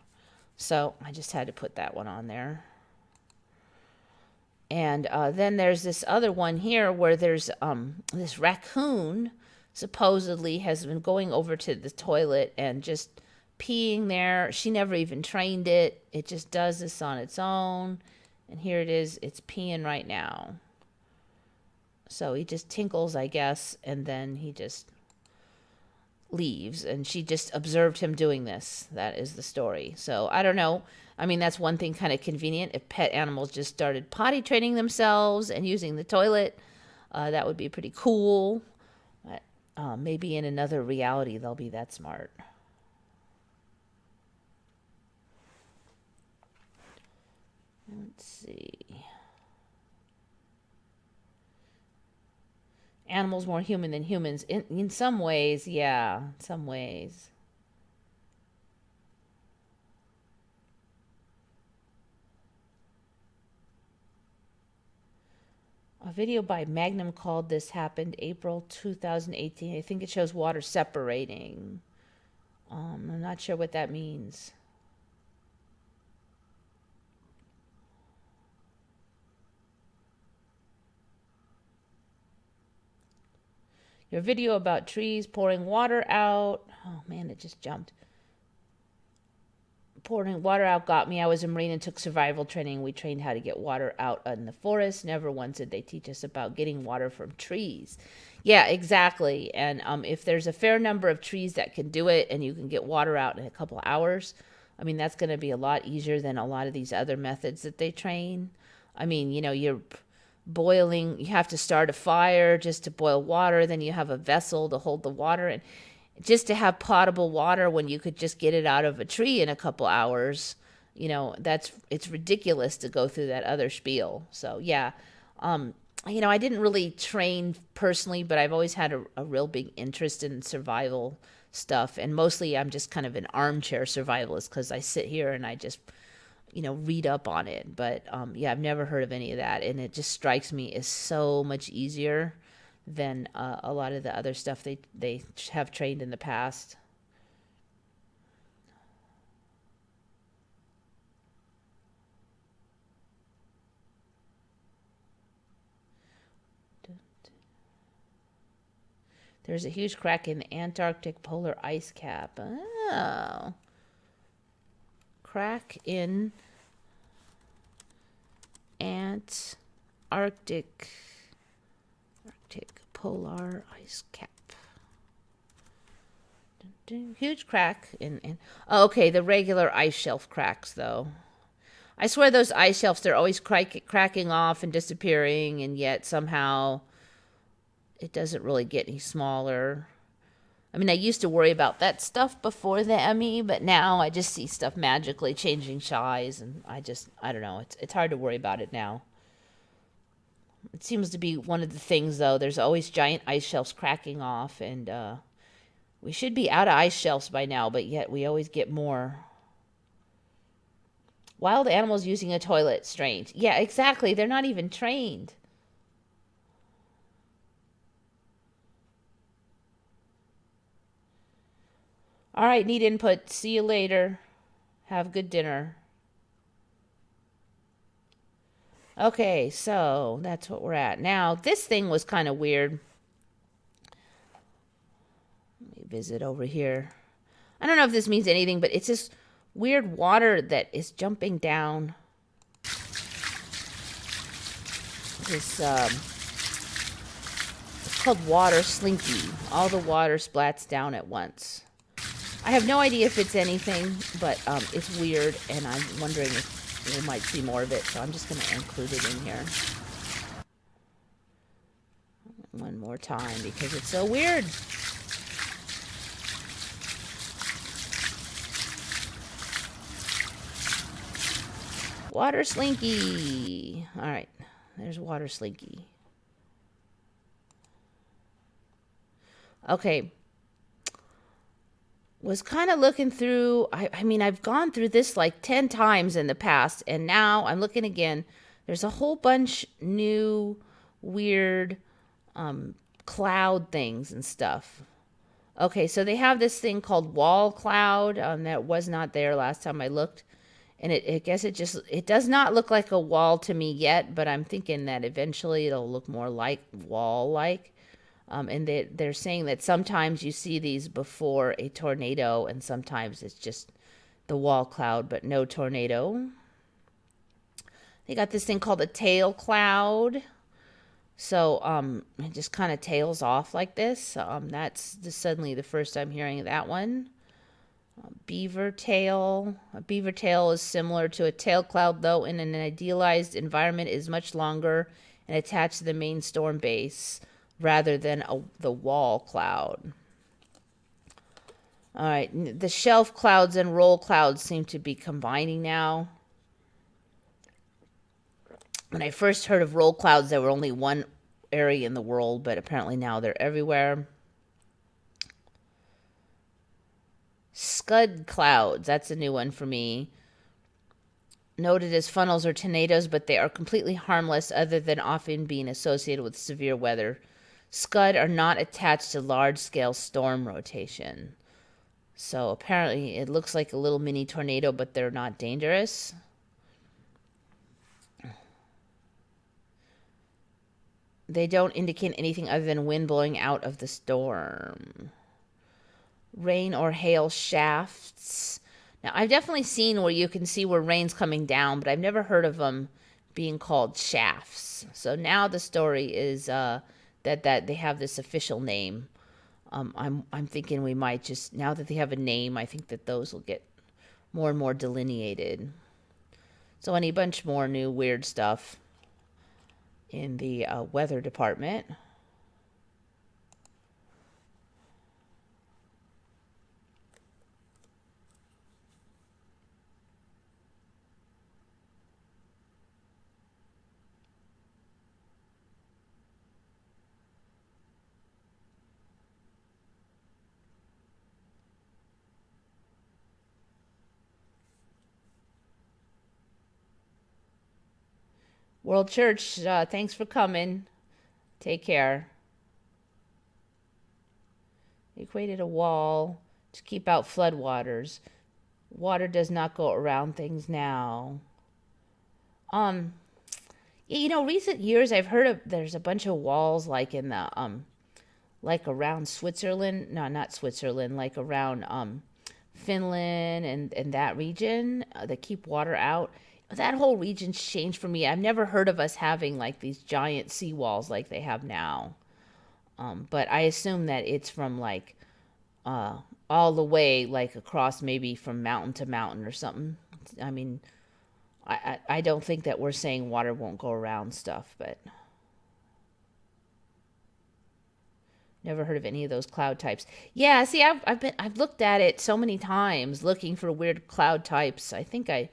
So I just had to put that one on there. And then there's this other one here where there's this raccoon supposedly has been going over to the toilet and just peeing there. She never even trained it. It just does this on its own. And here it is. It's peeing right now. So he just tinkles, I guess, and then he just leaves. And she just observed him doing this. That is the story. So I don't know. I mean, that's one thing kind of convenient. If pet animals just started potty training themselves and using the toilet, that would be pretty cool. But maybe in another reality they'll be that smart. Let's see. Animals more human than humans. In some ways, yeah. In some ways. A video by Magnum called this happened April 2018. I think it shows water separating. I'm not sure what that means. Your video about trees pouring water out. Oh man, it just jumped. Pouring water out got me. I was a Marine and took survival training. We trained how to get water out in the forest. Never once did they teach us about getting water from trees. Yeah, exactly. And if there's a fair number of trees that can do it and you can get water out in a couple of hours, I mean, that's going to be a lot easier than a lot of these other methods that they train. I mean, you know, you're boiling, you have to start a fire just to boil water. Then you have a vessel to hold the water. And just to have potable water when you could just get it out of a tree in a couple hours, you know, it's ridiculous to go through that other spiel. So yeah, you know, I didn't really train personally, but I've always had a real big interest in survival stuff. And mostly I'm just kind of an armchair survivalist because I sit here and I just, you know, read up on it. But yeah, I've never heard of any of that. And it just strikes me as so much easier than a lot of the other stuff they have trained in the past. There's a huge crack in the Antarctic polar ice cap. Oh. Crack in Antarctic polar ice cap. Huge crack in oh, okay, the regular ice shelf cracks though. I swear those ice shelves, they're always cracking off and disappearing, and yet somehow it doesn't really get any smaller. I mean, I used to worry about that stuff before the ME, but now I just see stuff magically changing size, and I don't know. It's hard to worry about it now. It seems to be one of the things, though. There's always giant ice shelves cracking off, and we should be out of ice shelves by now, but yet we always get more. Wild animals using a toilet, strange. Yeah, exactly. They're not even trained. All right, need input. See you later. Have good dinner. Okay, so that's what we're at. Now, this thing was kind of weird. Let me visit over here. I don't know if this means anything, but it's this weird water that is jumping down. This, it's called water slinky. All the water splats down at once. I have no idea if it's anything, but it's weird, and I'm wondering if we might see more of it, so I'm just going to include it in here. One more time, because it's so weird. Water slinky. All right, there's water slinky. Okay. was kind of looking through. I mean, I've gone through this like 10 times in the past, and now I'm looking again. There's a whole bunch new weird cloud things and stuff. Okay, so they have this thing called wall cloud that was not there last time I looked. And I guess it does not look like a wall to me yet, but I'm thinking that eventually it'll look more like wall-like. And they're saying that sometimes you see these before a tornado, and sometimes it's just the wall cloud, but no tornado. They got this thing called a tail cloud. So it just kind of tails off like this. That's suddenly the first I'm hearing of that one. Beaver tail. A beaver tail is similar to a tail cloud, though in an idealized environment is much longer and attached to the main storm base rather than the wall cloud. All right, the shelf clouds and roll clouds seem to be combining now. When I first heard of roll clouds, there were only one area in the world, but apparently now they're everywhere. Scud clouds, that's a new one for me. Noted as funnels or tornadoes, but they are completely harmless other than often being associated with severe weather. Scud are not attached to large-scale storm rotation. So apparently it looks like a little mini tornado, but they're not dangerous. They don't indicate anything other than wind blowing out of the storm. Rain or hail shafts. Now, I've definitely seen where you can see where rain's coming down, but I've never heard of them being called shafts. So now the story is that they have this official name. I'm thinking we might just, now that they have a name, I think that those will get more and more delineated. So a bunch more new weird stuff in the weather department. World Church, thanks for coming. Take care. Equated a wall to keep out floodwaters. Water does not go around things now. You know, recent years I've heard of there's a bunch of walls like in the like around Switzerland. No, not Switzerland, like around Finland and that region that keep water out. That whole region's changed for me. I've never heard of us having like these giant seawalls like they have now. But I assume that it's from like all the way like across maybe from mountain to mountain or something. I mean, I don't think that we're saying water won't go around stuff, but never heard of any of those cloud types. Yeah, see, I've looked at it so many times looking for weird cloud types. I think I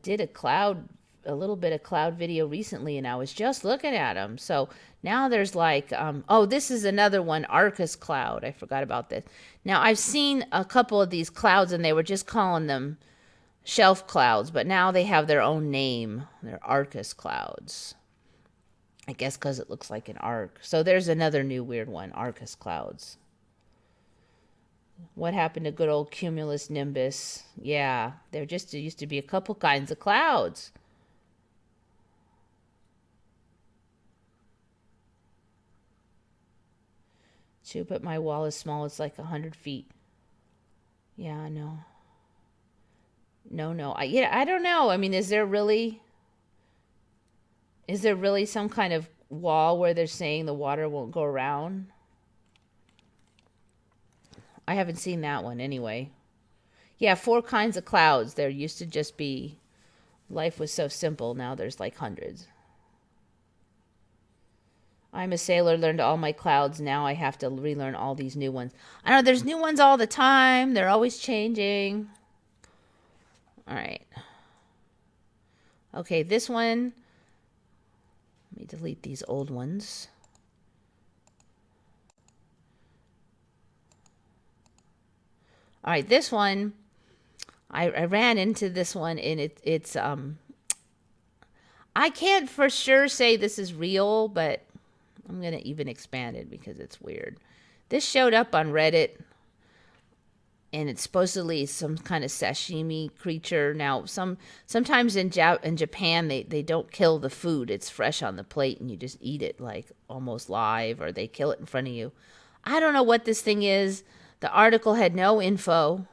did a little bit of cloud video recently, and I was just looking at them. So now there's like, oh, this is another one, Arcus cloud. I forgot about this. Now I've seen a couple of these clouds, and they were just calling them shelf clouds, but now they have their own name. They're Arcus clouds. I guess because it looks like an arc. So there's another new weird one, Arcus clouds. What happened to good old cumulus nimbus? Yeah, there used to be a couple kinds of clouds. Too, but my wall is small. It's like 100 feet. Yeah, I know. No. I don't know. I mean, is there really some kind of wall where they're saying the water won't go around? I haven't seen that one anyway. Yeah, 4 kinds of clouds. There used to just be, life was so simple. Now there's like hundreds. I'm a sailor, learned all my clouds. Now I have to relearn all these new ones. I know there's new ones all the time. They're always changing. All right. Okay, this one. Let me delete these old ones. All right, this one, I ran into this one, and it's I can't for sure say this is real, but I'm going to even expand it because it's weird. This showed up on Reddit, and it's supposedly some kind of sashimi creature. Now, sometimes in Japan, they don't kill the food. It's fresh on the plate, and you just eat it like almost live, or they kill it in front of you. I don't know what this thing is. The article had no info.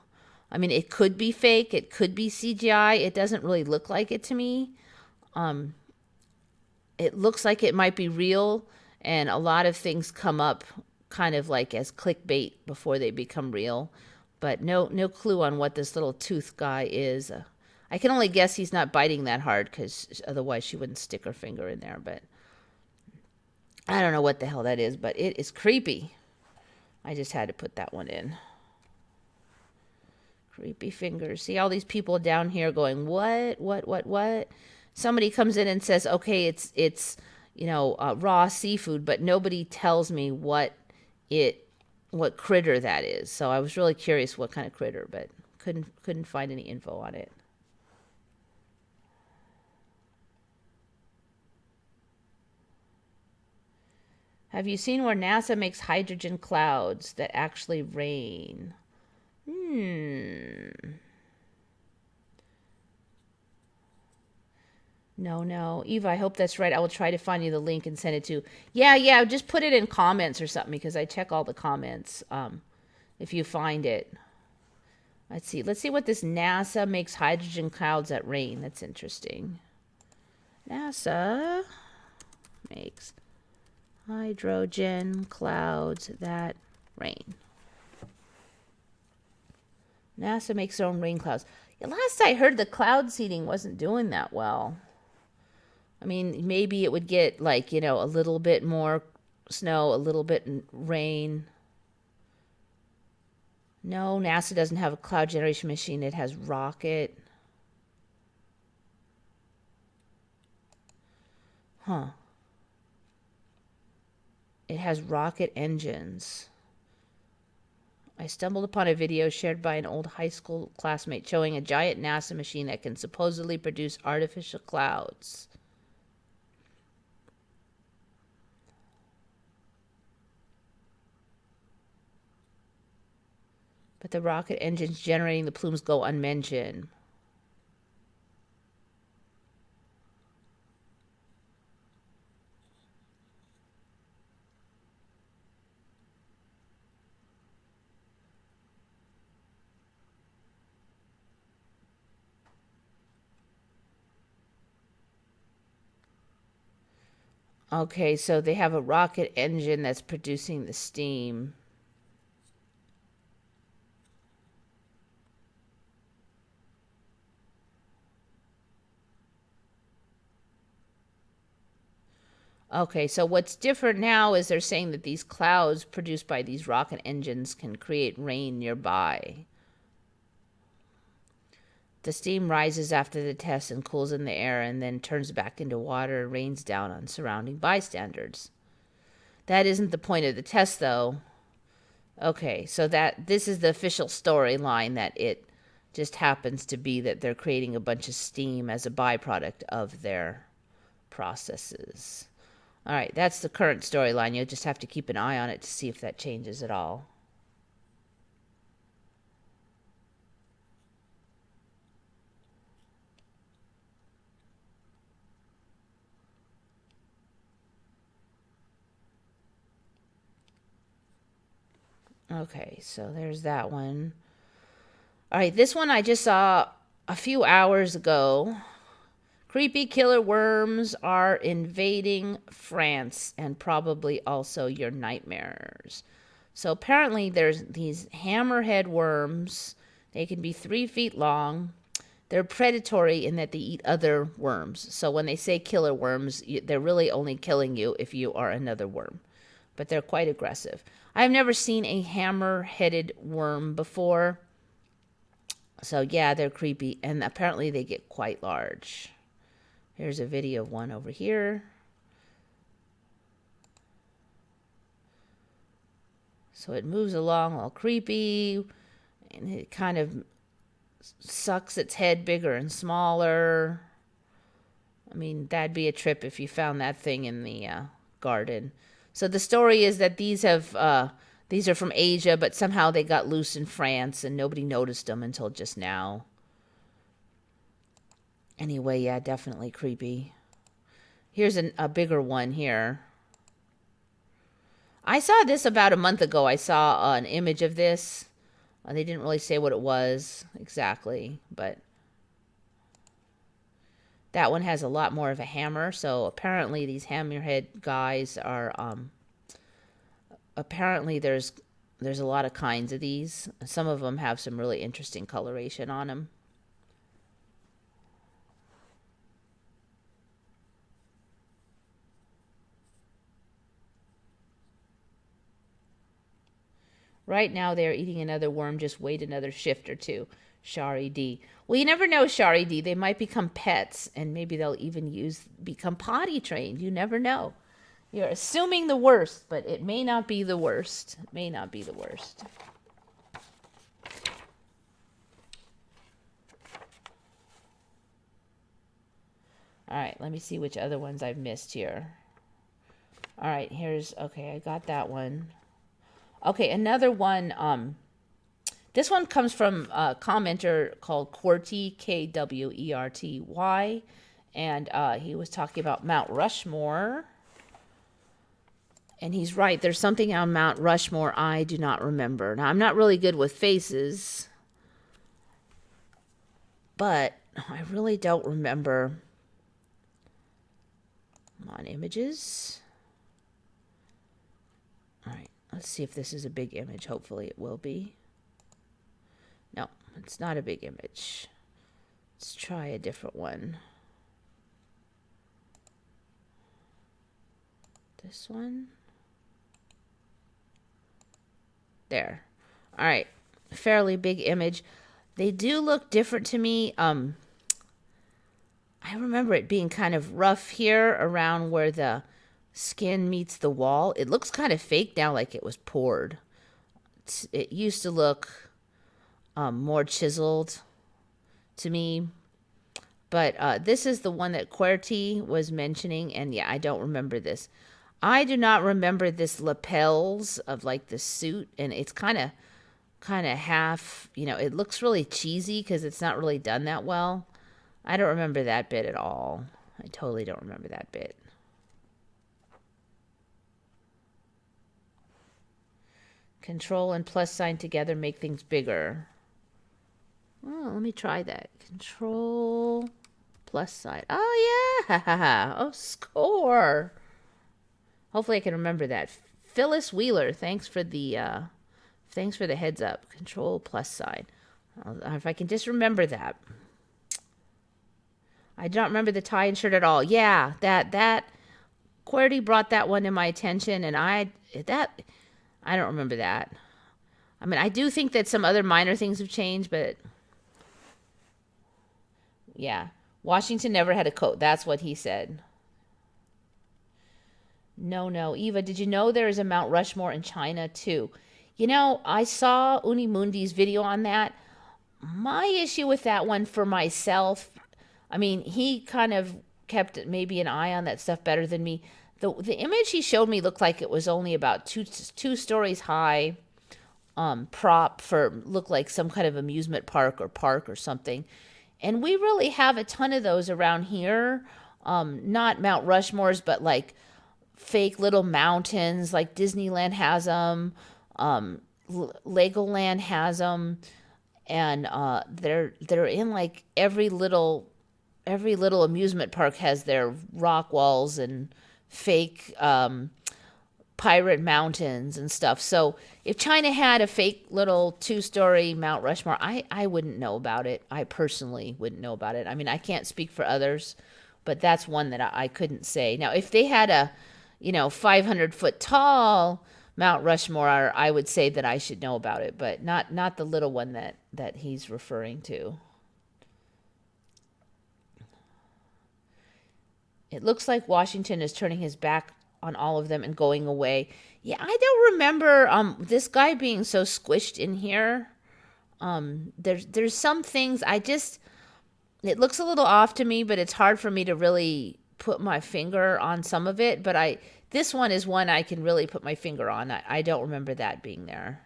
I mean, it could be fake. It could be CGI. It doesn't really look like it to me. It looks like it might be real, and a lot of things come up kind of like as clickbait before they become real. But no clue on what this little tooth guy is. I can only guess he's not biting that hard, because otherwise she wouldn't stick her finger in there. But I don't know what the hell that is, but it is creepy. I just had to put that one in. Creepy fingers. See all these people down here going, what? Somebody comes in and says, okay, it's raw seafood, but nobody tells me what critter that is. So I was really curious what kind of critter, but couldn't find any info on it. Have you seen where NASA makes hydrogen clouds that actually rain? No. Eva, I hope that's right. I will try to find you the link and send it to. Yeah, just put it in comments or something, because I check all the comments. If you find it. Let's see what this NASA makes hydrogen clouds that rain. That's interesting. NASA makes hydrogen clouds that rain. NASA makes their own rain clouds. Last I heard, the cloud seeding wasn't doing that well. I mean, maybe it would get like, a little bit more snow, a little bit rain. No, NASA doesn't have a cloud generation machine. It has rocket. It has rocket engines. I stumbled upon a video shared by an old high school classmate showing a giant NASA machine that can supposedly produce artificial clouds. But the rocket engines generating the plumes go unmentioned. Okay, so they have a rocket engine that's producing the steam. Okay, so what's different now is they're saying that these clouds produced by these rocket engines can create rain nearby. The steam rises after the test and cools in the air and then turns back into water and rains down on surrounding bystanders. That isn't the point of the test, though. Okay, so this is the official storyline, that it just happens to be that they're creating a bunch of steam as a byproduct of their processes. All right, that's the current storyline. You'll just have to keep an eye on it to see if that changes at all. Okay, so there's that one. All right, this one I just saw a few hours ago. Creepy killer worms are invading France and probably also your nightmares. So apparently there's these hammerhead worms. They can be 3 feet long. They're predatory in that they eat other worms. So when they say killer worms, they're really only killing you if you are another worm. But they're quite aggressive. I've never seen a hammer-headed worm before. So yeah, they're creepy. And apparently they get quite large. Here's a video of one over here. So it moves along all creepy. And it kind of sucks its head bigger and smaller. I mean, that'd be a trip if you found that thing in the garden. So the story is that these are from Asia, but somehow they got loose in France and nobody noticed them until just now. Anyway, yeah, definitely creepy. Here's a bigger one here. I saw this about a month ago. I saw an image of this. They didn't really say what it was exactly, but that one has a lot more of a hammer. So apparently these hammerhead guys are, apparently there's a lot of kinds of these. Some of them have some really interesting coloration on them. Right now, they're eating another worm. Just wait another shift or two. Shari D. Well, you never know, Shari D. They might become pets, and maybe they'll even become potty trained. You never know. You're assuming the worst, but it may not be the worst. It may not be the worst. All right, let me see which other ones I've missed here. All right, okay, I got that one. Okay, another one. This one comes from a commenter called Qwerty, Kwerty, and he was talking about Mount Rushmore. And he's right. There's something on Mount Rushmore I do not remember. Now, I'm not really good with faces, but I really don't remember. Come on, images. All right. Let's see if this is a big image. Hopefully it will be. No, it's not a big image. Let's try a different one. This one. There. All right. Fairly big image. They do look different to me. I remember it being kind of rough here around where the skin meets the wall. It looks kind of fake now, like it was poured. It used to look more chiseled to me. But this is the one that Qwerty was mentioning, and yeah, I don't remember this. I do not remember this lapels of like the suit, and it's kind of half, it looks really cheesy because it's not really done that well. I don't remember that bit at all. I totally don't remember that bit. Control and plus sign together make things bigger. Oh, let me try that. Control plus sign. Oh, yeah. Oh, score. Hopefully I can remember that. Phyllis Wheeler, thanks for the heads up. Control plus sign. If I can just remember that. I don't remember the tie and shirt at all. Yeah, that Qwerty brought that one to my attention, and I don't remember that. I mean, I do think that some other minor things have changed, but yeah. Washington never had a coat. That's what he said. No. Eva, did you know there is a Mount Rushmore in China too? I saw Unimundi's video on that. My issue with that one for myself, I mean, he kind of kept maybe an eye on that stuff better than me. The image he showed me looked like it was only about two stories high. Prop looked like some kind of amusement park or something. And we really have a ton of those around here. Not Mount Rushmores, but like fake little mountains, like Disneyland has them. Legoland has them. And they're in like every little amusement park has their rock walls and fake pirate mountains and stuff. So if China had a fake little 2-story Mount Rushmore, I wouldn't know about it. I personally wouldn't know about it. I mean, I can't speak for others, but that's one that I couldn't say. Now, if they had a 500-foot tall Mount Rushmore, I would say that I should know about it, but not the little one that he's referring to. It looks like Washington is turning his back on all of them and going away. Yeah, I don't remember this guy being so squished in here. There's some things it looks a little off to me, but it's hard for me to really put my finger on some of it. But this one is one I can really put my finger on. I don't remember that being there.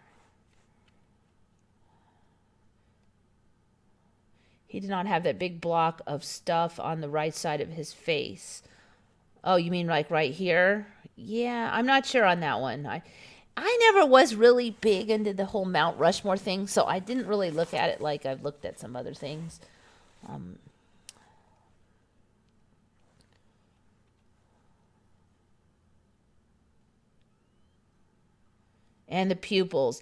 He did not have that big block of stuff on the right side of his face. Oh, you mean like right here? Yeah, I'm not sure on that one. I never was really big into the whole Mount Rushmore thing, so I didn't really look at it like I've looked at some other things. And the pupils.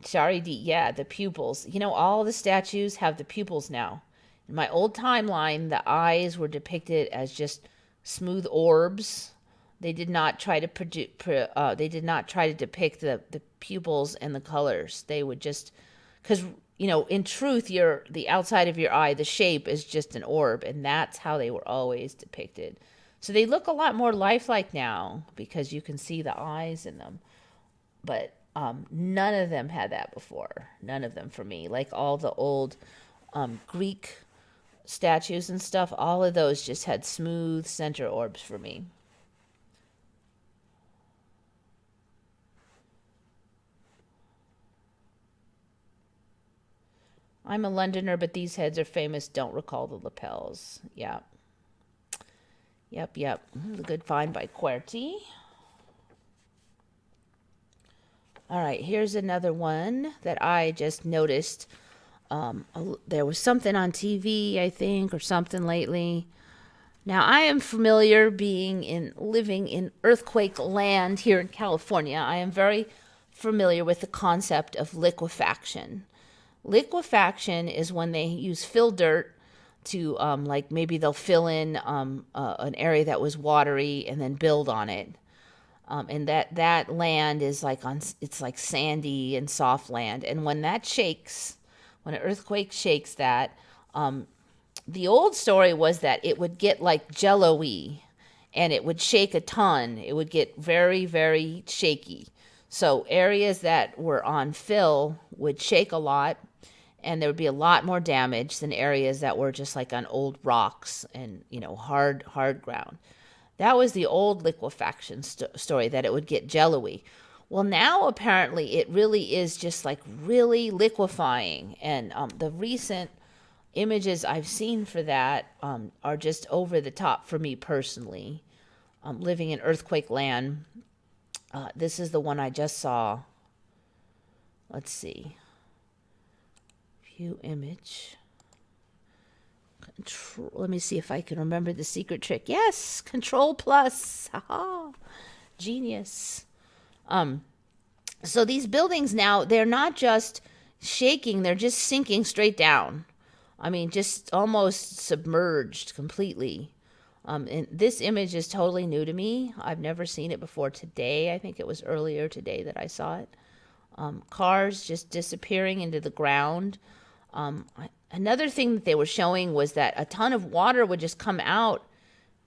Sorry, D. Yeah, the pupils. You know, all the statues have the pupils now. In my old timeline, the eyes were depicted as just smooth orbs. They did not try to depict the pupils and the colors. They would just, because in truth, the outside of your eye, the shape is just an orb, and that's how they were always depicted. So they look a lot more lifelike now because you can see the eyes in them. But none of them had that before. None of them for me. Like all the old Greek statues and stuff, all of those just had smooth center orbs for me. I'm a Londoner, but these heads are famous. Don't recall the lapels. Yeah. Yep. A good find by QWERTY. All right, here's another one that I just noticed. There was something on TV, I think, or something lately. Now, I am familiar living in earthquake land here in California. I am very familiar with the concept of liquefaction. Liquefaction is when they use fill dirt to, like maybe they'll fill in an area that was watery and then build on it. And that land is it's like sandy and soft land. And when that shakes, when an earthquake shakes that, the old story was that it would get like jello-y and it would shake a ton. It would get very, very shaky. So areas that were on fill would shake a lot, and there would be a lot more damage than areas that were just like on old rocks and, hard ground. That was the old liquefaction story, that it would get jello-y. Well, now apparently it really is just like really liquefying. And the recent images I've seen for that are just over the top for me personally. Living in earthquake land. This is the one I just saw. Let's see. View image. Let me see if I can remember the secret trick. Yes, Control Plus. Haha, genius. So these buildings now, they're not just shaking, they're just sinking straight down. I mean, just almost submerged completely. And this image is totally new to me. I've never seen it before today. I think it was earlier today that I saw it. Cars just disappearing into the ground. Another thing that they were showing was that a ton of water would just come out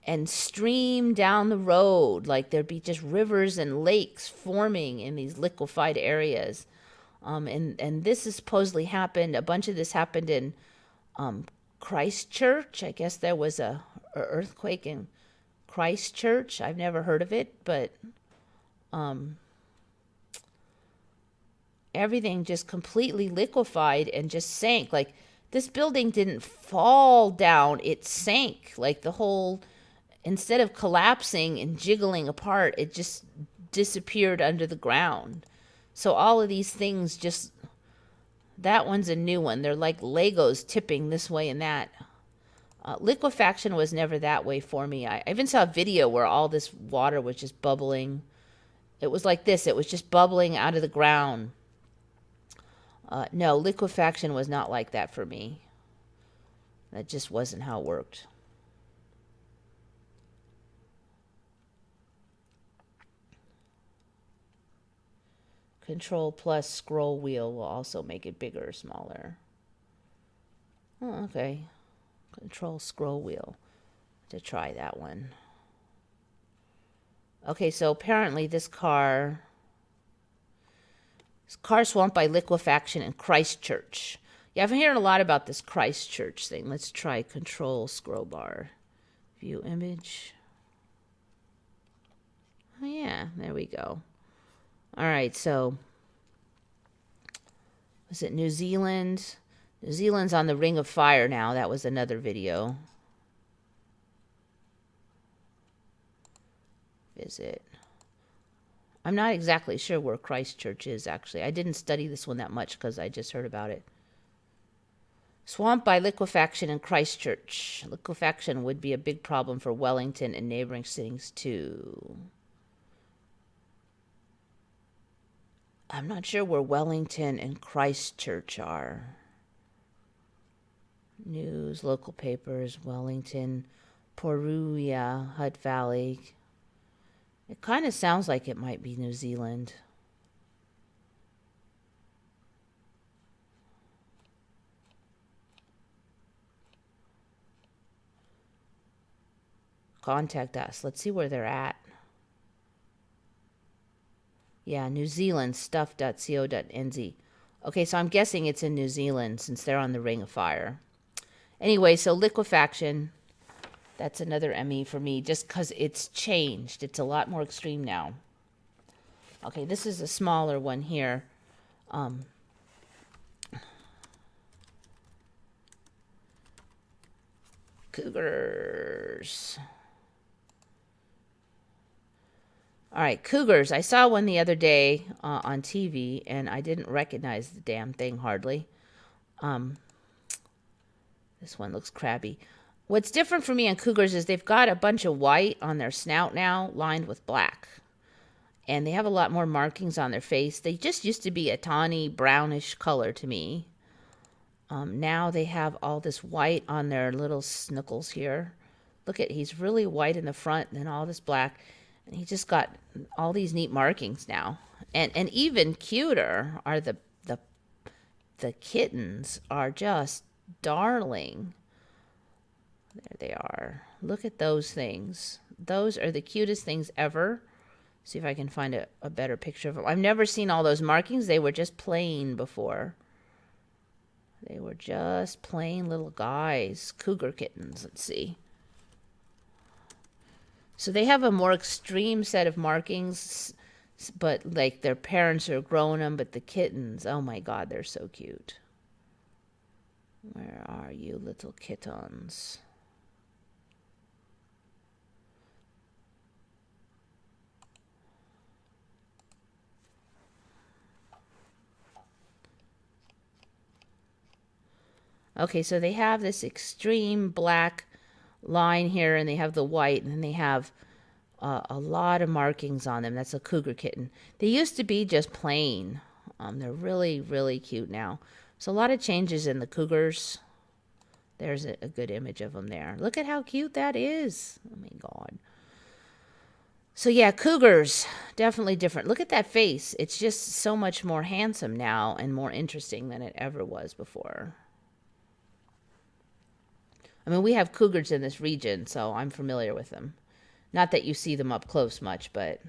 and stream down the road. Like there'd be just rivers and lakes forming in these liquefied areas. And this has supposedly happened. A bunch of this happened in Christchurch. I guess there was a earthquake in Christchurch. I've never heard of it, but everything just completely liquefied and just sank. Like this building didn't fall down, it sank. Like the whole, instead of collapsing and jiggling apart, it just disappeared under the ground. So all of these things just, that one's a new one. They're like Legos tipping this way and that. Liquefaction was never that way for me. I even saw a video where all this water was just bubbling. It was like this. It was just bubbling out of the ground. No, liquefaction was not like that for me. That just wasn't how it worked. Control plus scroll wheel will also make it bigger or smaller. Oh, okay. Control scroll wheel. To try that one. Okay, so apparently this car Car swamped by liquefaction in Christchurch. Yeah, I've been hearing a lot about this Christchurch thing. Let's try control scroll bar. View image. Oh, yeah, there we go. All right, so was it New Zealand? New Zealand's on the Ring of Fire now. That was another video. Visit. I'm not exactly sure where Christchurch is, actually. I didn't study this one that much because I just heard about it. Swamped by liquefaction in Christchurch. Liquefaction would be a big problem for Wellington and neighboring cities, too. I'm not sure where Wellington and Christchurch are. News, local papers, Wellington, Poruia, Hutt Valley. It kind of sounds like it might be New Zealand. Contact us. Let's see where they're at. Yeah, New Zealand, stuff.co.nz. Okay, so I'm guessing it's in New Zealand since they're on the Ring of Fire. Anyway, so liquefaction, that's another ME for me just because it's changed. It's a lot more extreme now. Okay, this is a smaller one here. Cougars. All right, cougars. I saw one the other day on TV, and I didn't recognize the damn thing hardly. This one looks crabby. What's different for me on cougars is they've got a bunch of white on their snout now, lined with black. And they have a lot more markings on their face. They just used to be a tawny, brownish color to me. Now they have all this white on their little snookles here. Look at, he's really white in the front and then all this black. And he just got all these neat markings now. And even cuter are the kittens are just darling. There they are. Look at those things. Those are the cutest things ever. See if I can find a better picture of them. I've never seen all those markings. They were just plain before. They were just plain little guys. Cougar kittens. Let's see. So they have a more extreme set of markings, but like their parents are growing them, but the kittens, oh my God, they're so cute. Where are you, little kittens? Okay, so they have this extreme black line here, and they have the white, and then they have a lot of markings on them. That's a cougar kitten. They used to be just plain. They're really, really cute now. So a lot of changes in the cougars. There's a good image of them there. Look at how cute that is. Oh my God. So yeah, cougars, definitely different. Look at that face. It's just so much more handsome now and more interesting than it ever was before. I mean, we have cougars in this region, so I'm familiar with them. Not that you see them up close much, but...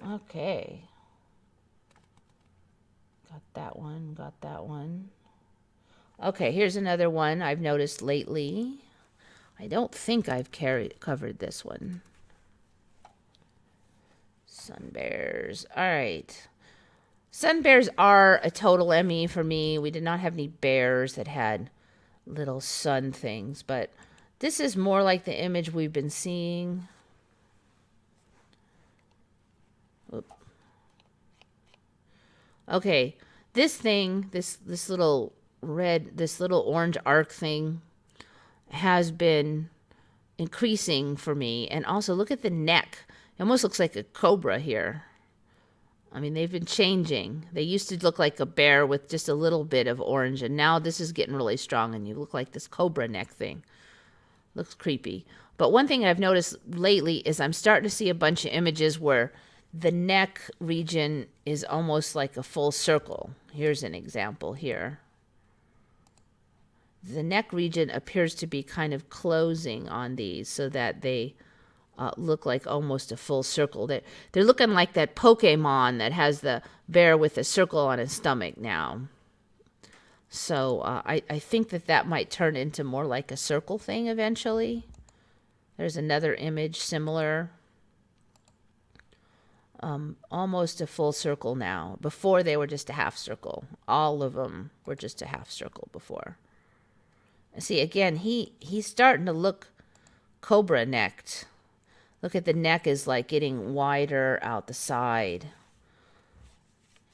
Okay. Got that one, got that one. Okay, here's another one I've noticed lately. I don't think I've covered this one. Sun bears. All right. Sun bears are a total ME for me. We did not have any bears that had little sun things, but this is more like the image we've been seeing. Oop. Okay, this thing, this little red, this little orange arc thing has been increasing for me. And also look at the neck. It almost looks like a cobra here. I mean, they've been changing. They used to look like a bear with just a little bit of orange, and now this is getting really strong, and you look like this cobra neck thing. Looks creepy. But one thing I've noticed lately is I'm starting to see a bunch of images where the neck region is almost like a full circle. Here's an example here. The neck region appears to be kind of closing on these so that they look like almost a full circle. They're looking like that Pokemon that has the bear with a circle on his stomach now. So I think that might turn into more like a circle thing eventually. There's another image similar. Almost a full circle now. Before they were just a half circle. All of them were just a half circle before. See, again, he's starting to look cobra-necked. Look at the neck is like getting wider out the side.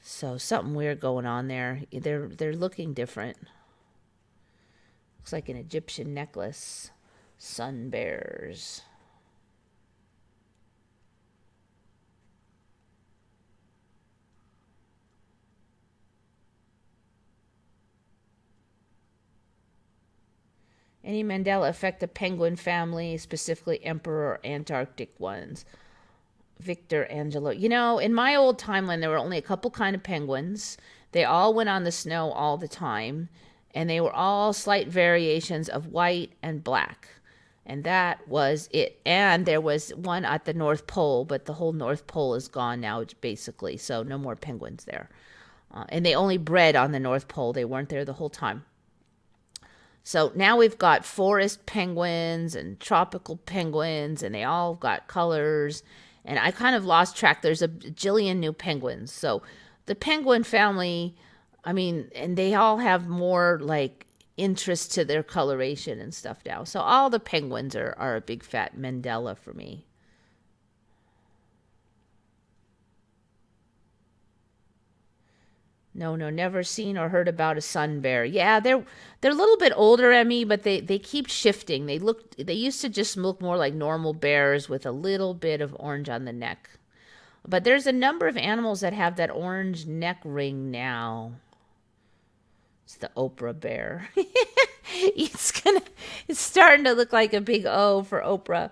So something weird going on there. They're looking different. Looks like an Egyptian necklace. Sun bears. Any Mandela affect the penguin family, specifically emperor or Antarctic ones? Victor Angelo. You know, in my old timeline, there were only a couple kind of penguins. They all went on the snow all the time, and they were all slight variations of white and black. And that was it. And there was one at the North Pole, but the whole North Pole is gone now, basically, so no more penguins there. And they only bred on the North Pole. They weren't there the whole time. So now we've got forest penguins and tropical penguins, and they all got colors. And I kind of lost track. There's a jillion new penguins. So the penguin family, I mean, and they all have more like interest to their coloration and stuff now. So all the penguins are a big fat Mandela for me. No, never seen or heard about a sun bear. Yeah, they're a little bit older, ME, but they keep shifting. They used to just look more like normal bears with a little bit of orange on the neck. But there's a number of animals that have that orange neck ring now. It's the Oprah bear. It's starting to look like a big O for Oprah.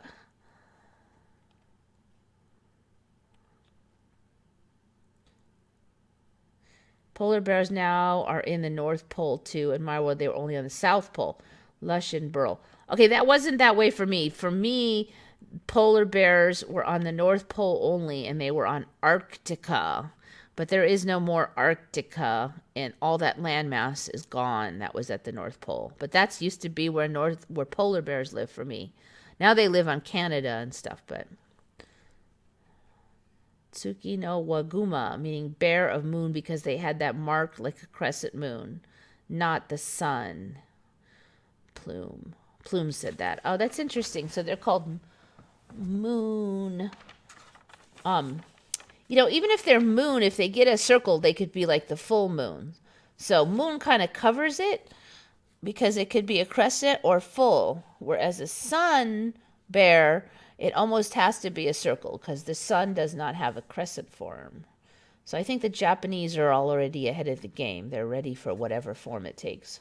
Polar bears now are in the North Pole, too. In my world, they were only on the South Pole. Lush and burl. Okay, that wasn't that way for me. For me, polar bears were on the North Pole only, and they were on Arctica. But there is no more Arctica, and all that landmass is gone. That was at the North Pole. But that's used to be where polar bears live for me. Now they live on Canada and stuff, but... Tsuki no Waguma, meaning bear of moon, because they had that mark like a crescent moon, not the sun. Plume said that. Oh, that's interesting. So they're called moon. You know, even if they're moon, if they get a circle, they could be like the full moon. So moon kind of covers it because it could be a crescent or full, whereas a sun bear, it almost has to be a circle because the sun does not have a crescent form. So I think the Japanese are already ahead of the game. They're ready for whatever form it takes.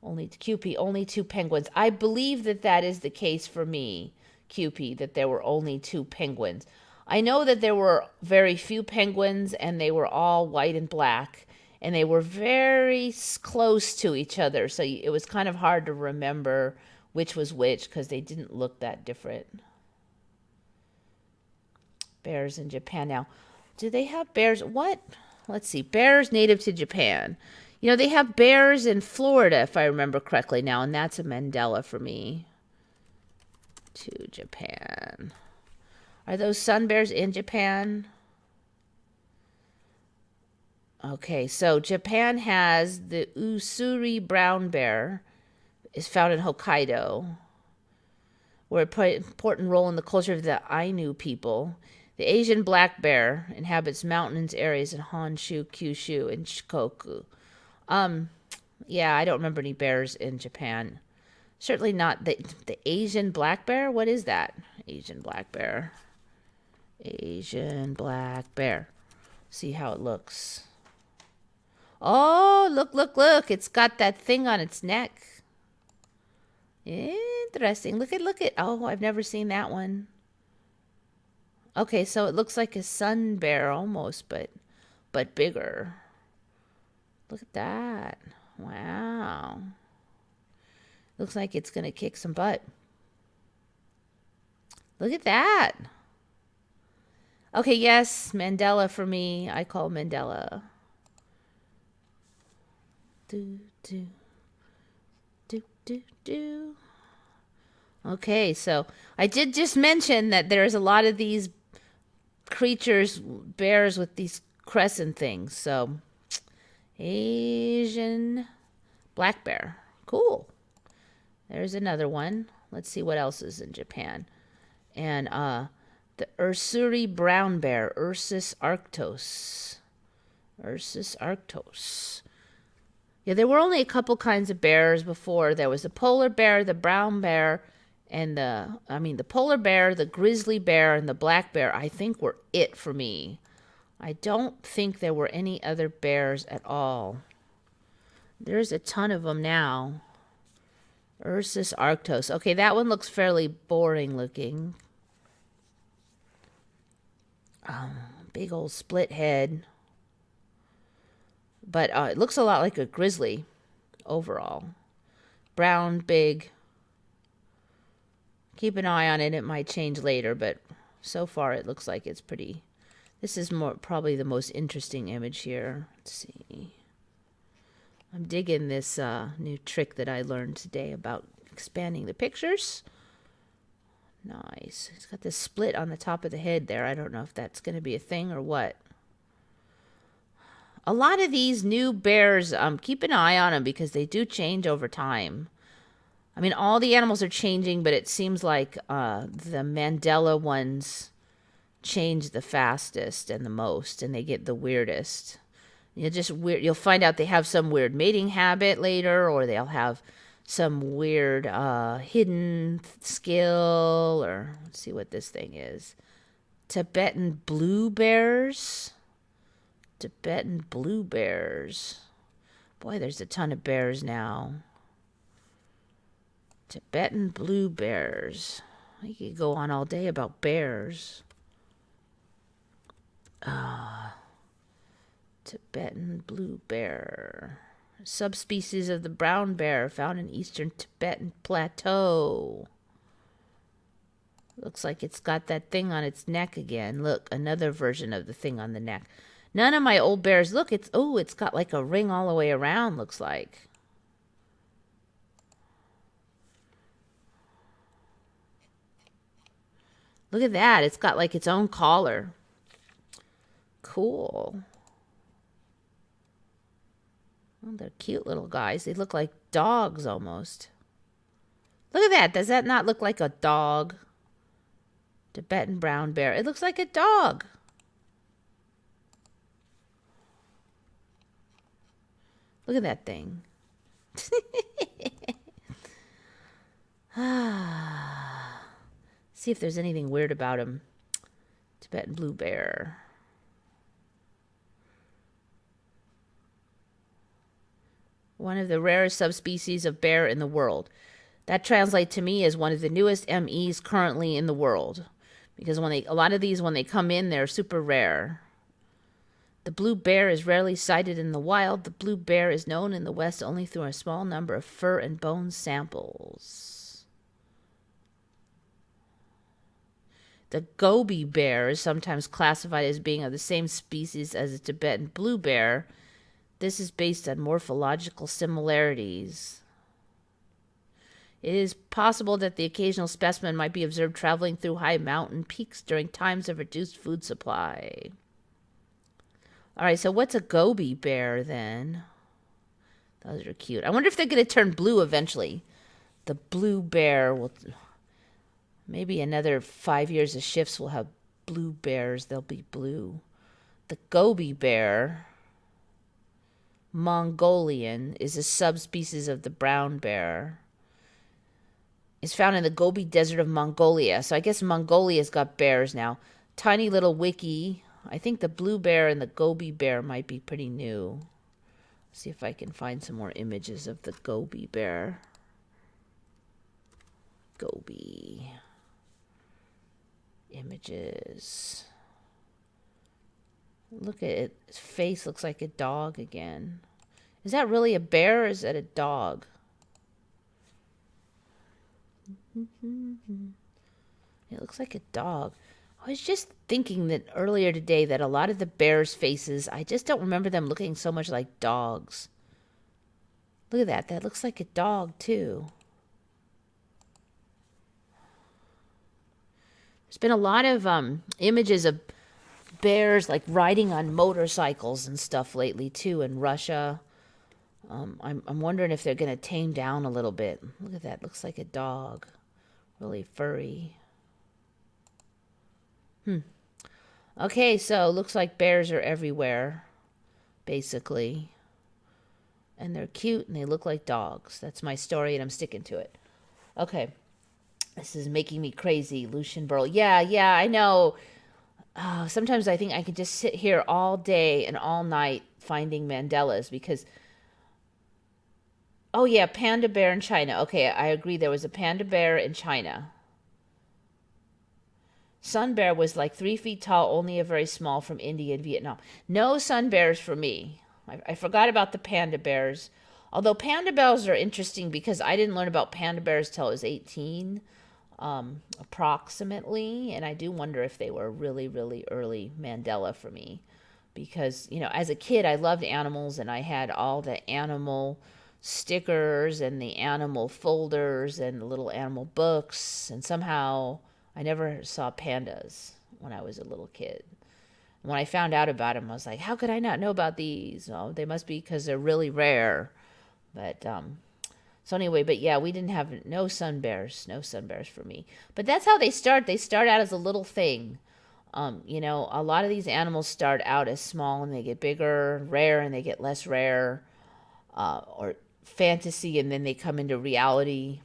Only QP, only 2 penguins. I believe that is the case for me, QP, that there were only 2 penguins. I know that there were very few penguins and they were all white and black and they were very close to each other. So it was kind of hard to remember which was which because they didn't look that different. Bears in Japan now. Do they have bears? What? Let's see. Bears native to Japan. You know, they have bears in Florida, if I remember correctly now, and that's a Mandela for me. To Japan. Are those sun bears in Japan? Okay, so Japan has the Usuri brown bear. Is found in Hokkaido, where it played an important role in the culture of the Ainu people. The Asian black bear inhabits mountainous areas in Honshu, Kyushu, and Shikoku. Yeah, I don't remember any bears in Japan. Certainly not the Asian black bear. What is that? Asian black bear. Asian black bear. See how it looks. Oh, look. It's got that thing on its neck. Interesting. Look at. Oh, I've never seen that one. Okay, so it looks like a sun bear almost, but bigger. Look at that. Wow. Looks like it's going to kick some butt. Look at that. Okay, yes, Mandela for me. I call Mandela. Do, do, do, do, do. Okay, so I did just mention that there's a lot of these creatures, bears with these crescent things. So, Asian black bear. Cool. There's another one. Let's see what else is in Japan. And the Ursuri brown bear, Ursus arctos. Ursus arctos. Yeah, there were only a couple kinds of bears before. There was the polar bear, the brown bear, and the polar bear, the grizzly bear, and the black bear, I think were it for me. I don't think there were any other bears at all. There's a ton of them now. Ursus arctos. Okay, that one looks fairly boring looking. Big old split head. But it looks a lot like a grizzly overall. Brown, big. Keep an eye on it. It might change later, but so far it looks like it's pretty. This is probably the most interesting image here. Let's see. I'm digging this new trick that I learned today about expanding the pictures. Nice. It's got this split on the top of the head there. I don't know if that's going to be a thing or what. A lot of these new bears, keep an eye on them because they do change over time. I mean, all the animals are changing, but it seems like the Mandela ones change the fastest and the most, and they get the weirdest. You'll find out they have some weird mating habit later, or they'll have some weird hidden skill, or let's see what this thing is. Tibetan blue bears. Tibetan blue bears. Boy, there's a ton of bears now. Tibetan blue bears. I could go on all day about bears. Tibetan blue bear. Subspecies of the brown bear found in eastern Tibetan plateau. Looks like it's got that thing on its neck again. Look, another version of the thing on the neck. None of my old bears. Look, it's got like a ring all the way around, looks like. Look at that. It's got like its own collar. Cool. Oh, they're cute little guys. They look like dogs almost. Look at that. Does that not look like a dog? Tibetan brown bear. It looks like a dog. Look at that thing. See if there's anything weird about him. Tibetan blue bear. One of the rarest subspecies of bear in the world. That translates to me as one of the newest MEs currently in the world. Because a lot of these, when they come in, they're super rare. The blue bear is rarely sighted in the wild. The blue bear is known in the West only through a small number of fur and bone samples. The gobi bear is sometimes classified as being of the same species as the Tibetan blue bear. This is based on morphological similarities. It is possible that the occasional specimen might be observed traveling through high mountain peaks during times of reduced food supply. All right, so what's a gobi bear then? Those are cute. I wonder if they're going to turn blue eventually. The blue bear will... Maybe another 5 years of shifts will have blue bears. They'll be blue. The gobi bear, Mongolian, is a subspecies of the brown bear. It's found in the Gobi Desert of Mongolia. So I guess Mongolia's got bears now. Tiny little wiki. I think the blue bear and the gobi bear might be pretty new. Let's see if I can find some more images of the gobi bear. Gobi. Images. Look at it. His face looks like a dog again. Is that really a bear or is that a dog? It looks like a dog. I was just thinking that earlier today that a lot of the bears' faces, I just don't remember them looking so much like dogs. Look at that. That looks like a dog, too. There's been a lot of images of bears, like, riding on motorcycles and stuff lately, too, in Russia. I'm wondering if they're going to tame down a little bit. Look at that. Looks like a dog. Really furry. Okay, so looks like bears are everywhere, basically. And they're cute and they look like dogs. That's my story and I'm sticking to it. Okay. This is making me crazy, Lucian Burl. Yeah, I know. Sometimes I think I could just sit here all day and all night finding Mandelas because... Oh, yeah, panda bear in China. Okay, I agree. There was a panda bear in China. Sun bear was like 3 feet tall, only a very small, from India and Vietnam. No sun bears for me. I forgot about the panda bears. Although panda bears are interesting because I didn't learn about panda bears till I was 18, approximately. And I do wonder if they were really, really early Mandela for me. Because, you know, as a kid, I loved animals and I had all the animal stickers and the animal folders and the little animal books. And somehow I never saw pandas when I was a little kid. When I found out about them, I was like, how could I not know about these? Oh, they must be because they're really rare. But, so anyway, but yeah, we didn't have no sun bears for me. But that's how they start. They start out as a little thing. You know, a lot of these animals start out as small and they get bigger, rare, and they get less rare, or fantasy, and then they come into reality.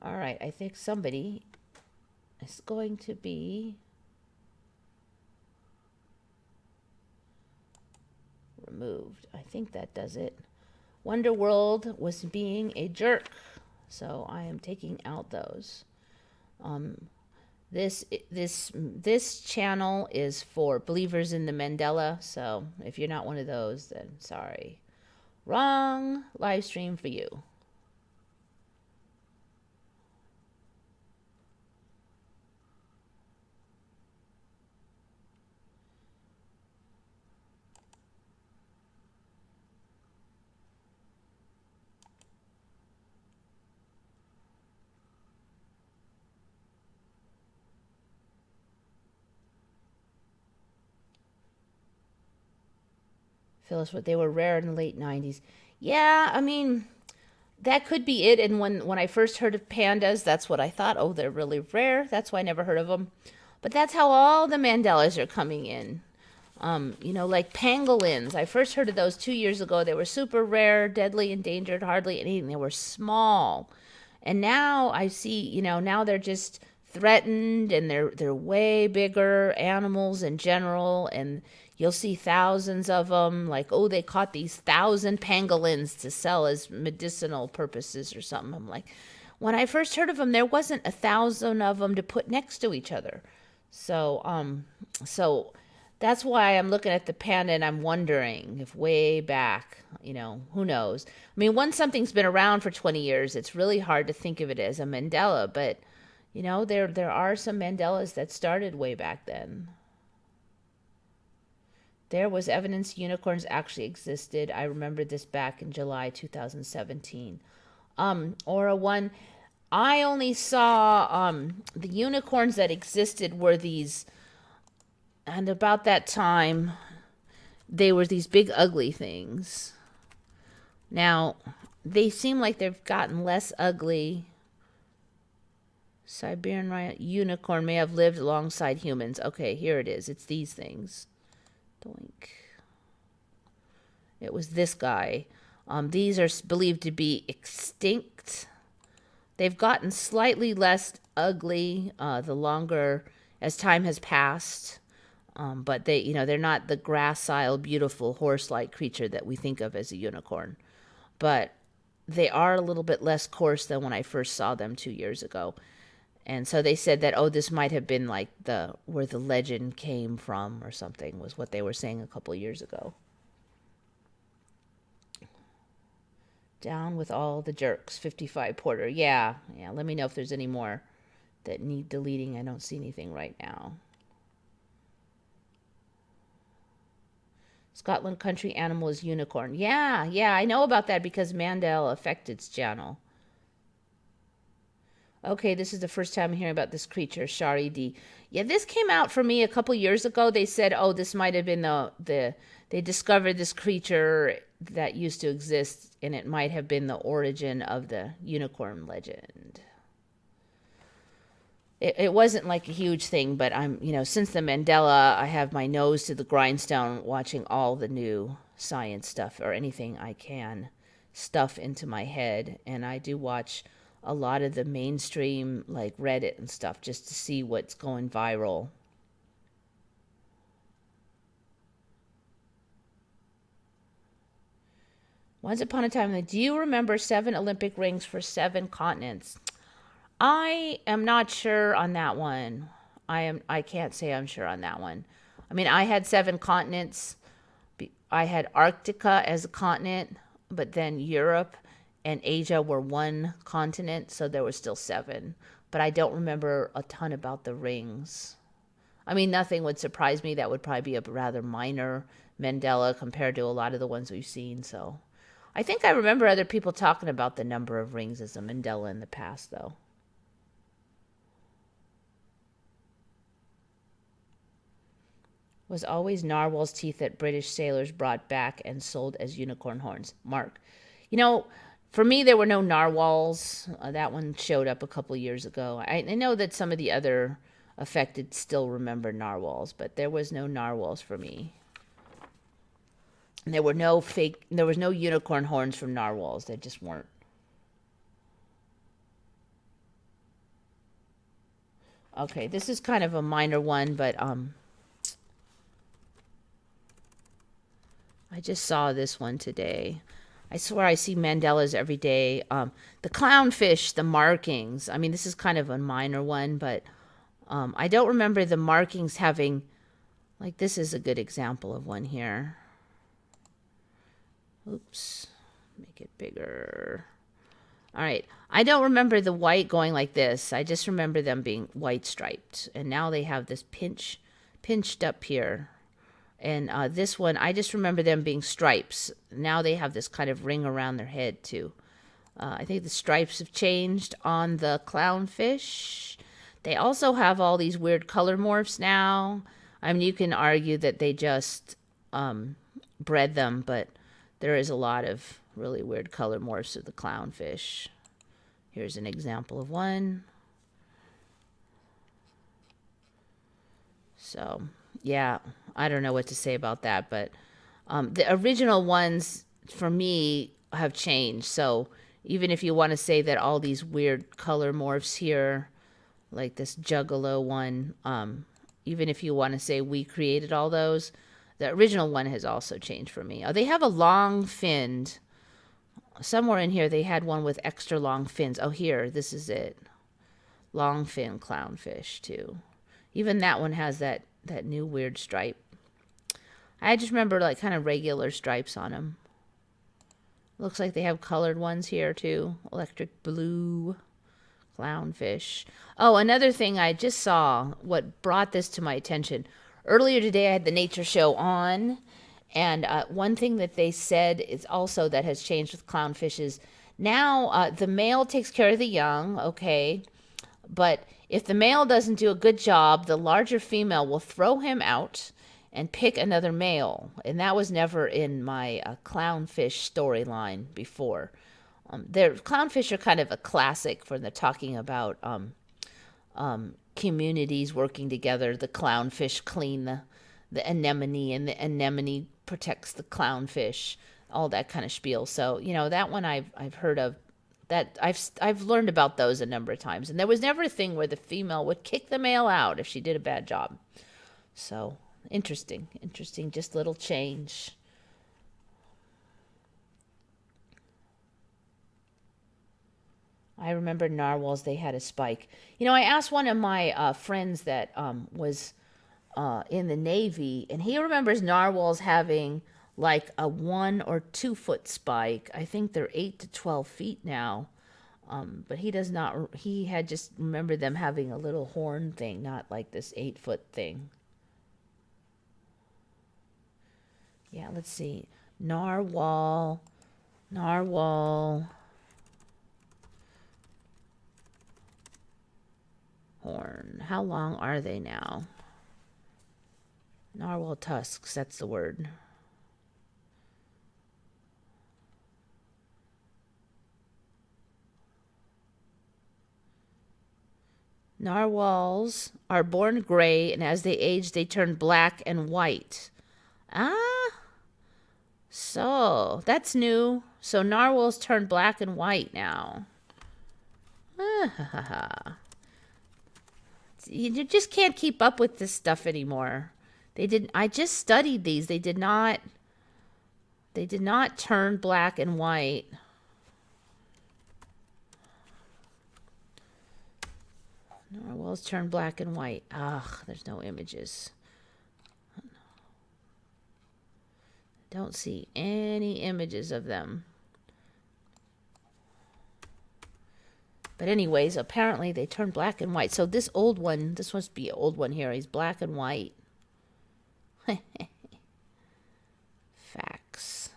All right, I think somebody is going to be removed. I think that does it. Wonder World was being a jerk, so I am taking out those. This channel is for believers in the Mandela, so if you're not one of those, then sorry. Wrong live stream for you. Phyllis, what they were rare in the late 90s. Yeah, I mean, that could be it. And when I first heard of pandas, that's what I thought. Oh, they're really rare. That's why I never heard of them. But that's how all the Mandelas are coming in. You know, like pangolins. I first heard of those 2 years ago. They were super rare, deadly, endangered, hardly anything. They were small. And now I see, you know, now they're just threatened and they're way bigger animals in general, and you'll see thousands of them, like, oh, they caught these 1,000 pangolins to sell as medicinal purposes or something. I'm like, when I first heard of them, there wasn't 1,000 of them to put next to each other. So that's why I'm looking at the panda and I'm wondering if way back, you know, who knows? I mean, once something's been around for 20 years, it's really hard to think of it as a Mandela, but you know, there are some Mandelas that started way back then. There was evidence unicorns actually existed. I remember this back in July 2017. Aura one, I only saw the unicorns that existed were these, and about that time, they were these big ugly things. Now, they seem like they've gotten less ugly. Siberian unicorn may have lived alongside humans. Okay, here it is. It's these things. Doink. It was this guy. These are believed to be extinct. They've gotten slightly less ugly the longer as time has passed. But they're not the gracile, beautiful, horse-like creature that we think of as a unicorn. But they are a little bit less coarse than when I first saw them 2 years ago. And so they said that, this might have been like where the legend came from or something, was what they were saying a couple of years ago. Down with all the jerks, 55 Porter. Yeah, let me know if there's any more that need deleting. I don't see anything right now. Scotland country animal is unicorn. Yeah, I know about that because Mandela Effect's channel. Okay, this is the first time I'm hearing about this creature, Shari D. Yeah, this came out for me a couple years ago. They said, this might have been they discovered this creature that used to exist, and it might have been the origin of the unicorn legend. It wasn't like a huge thing, but I'm, since the Mandela, I have my nose to the grindstone watching all the new science stuff or anything I can stuff into my head. And I do watch a lot of the mainstream, like Reddit and stuff, just to see what's going viral. Once upon a time, do you remember 7 Olympic rings for 7 continents? I am not sure on that one. I can't say I'm sure on that one. I mean, I had 7 continents. I had Arctica as a continent, but then Europe and Asia were one continent, so there were still 7. But I don't remember a ton about the rings. I mean, nothing would surprise me. That would probably be a rather minor Mandela compared to a lot of the ones we've seen. So I think I remember other people talking about the number of rings as a Mandela in the past, though. Was always narwhal's teeth that British sailors brought back and sold as unicorn horns. Mark. For me, there were no narwhals. That one showed up a couple years ago. I know that some of the other affected still remember narwhals, but there was no narwhals for me. And there was no unicorn horns from narwhals. There just weren't. Okay, this is kind of a minor one, but I just saw this one today. I swear I see Mandelas every day. The clownfish, the markings. I mean, this is kind of a minor one, but I don't remember the markings having, like, this is a good example of one here. Oops, make it bigger. All right, I don't remember the white going like this. I just remember them being white striped, and now they have this pinched up here. And this one, I just remember them being stripes. Now they have this kind of ring around their head, too. I think the stripes have changed on the clownfish. They also have all these weird color morphs now. I mean, you can argue that they just bred them, but there is a lot of really weird color morphs of the clownfish. Here's an example of one. So, yeah, I don't know what to say about that, but the original ones, for me, have changed. So even if you want to say that all these weird color morphs here, like this Juggalo one, even if you want to say we created all those, the original one has also changed for me. They have a long finned. Somewhere in here they had one with extra long fins. Oh, here, this is it. Long fin clownfish, too. Even that one has that new weird stripe. I just remember like kind of regular stripes on them. Looks like they have colored ones here too. Electric blue clownfish. Oh, another thing I just saw, what brought this to my attention. Earlier today I had the nature show on, and one thing that they said is also that has changed with clownfish is now the male takes care of the young, okay, but if the male doesn't do a good job, the larger female will throw him out and pick another male. And that was never in my clownfish storyline before. Clownfish are kind of a classic for the talking about communities working together. The clownfish clean the anemone, and the anemone protects the clownfish, all that kind of spiel. So, that one I've heard of That I've learned about those a number of times, and there was never a thing where the female would kick the male out if she did a bad job. So interesting, just little change. I remember narwhals, they had a spike. You know, I asked one of my friends that was in the Navy, and he remembers narwhals having like a 1 or 2 foot spike. I think they're 8 to 12 feet now. But he does not, he had just remembered them having a little horn thing, not like this 8-foot thing. Yeah, let's see. Narwhal. Horn. How long are they now? Narwhal tusks, that's the word. Narwhals are born gray, and as they age, they turn black and white. Ah, so that's new. So narwhals turn black and white now. You just can't keep up with this stuff anymore. They didn't. I just studied these. They did not turn black and white. Narwhals turn black and white. Ugh, there's no images. Don't see any images of them. But anyways, apparently they turn black and white. So this old one, this must be an old one here. He's black and white. Facts.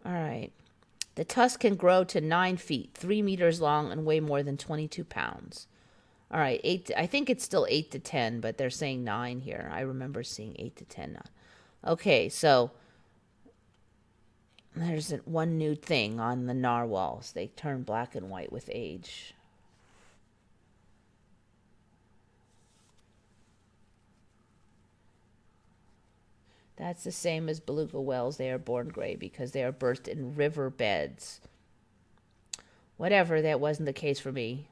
All right. The tusk can grow to 9 feet, 3 meters long, and weigh more than 22 pounds. All right, I think it's still 8 to 10, but they're saying 9 here. I remember seeing 8 to 10. Okay, so there's one new thing on the narwhals. They turn black and white with age. That's the same as beluga whales. They are born gray because they are birthed in river beds. Whatever, that wasn't the case for me.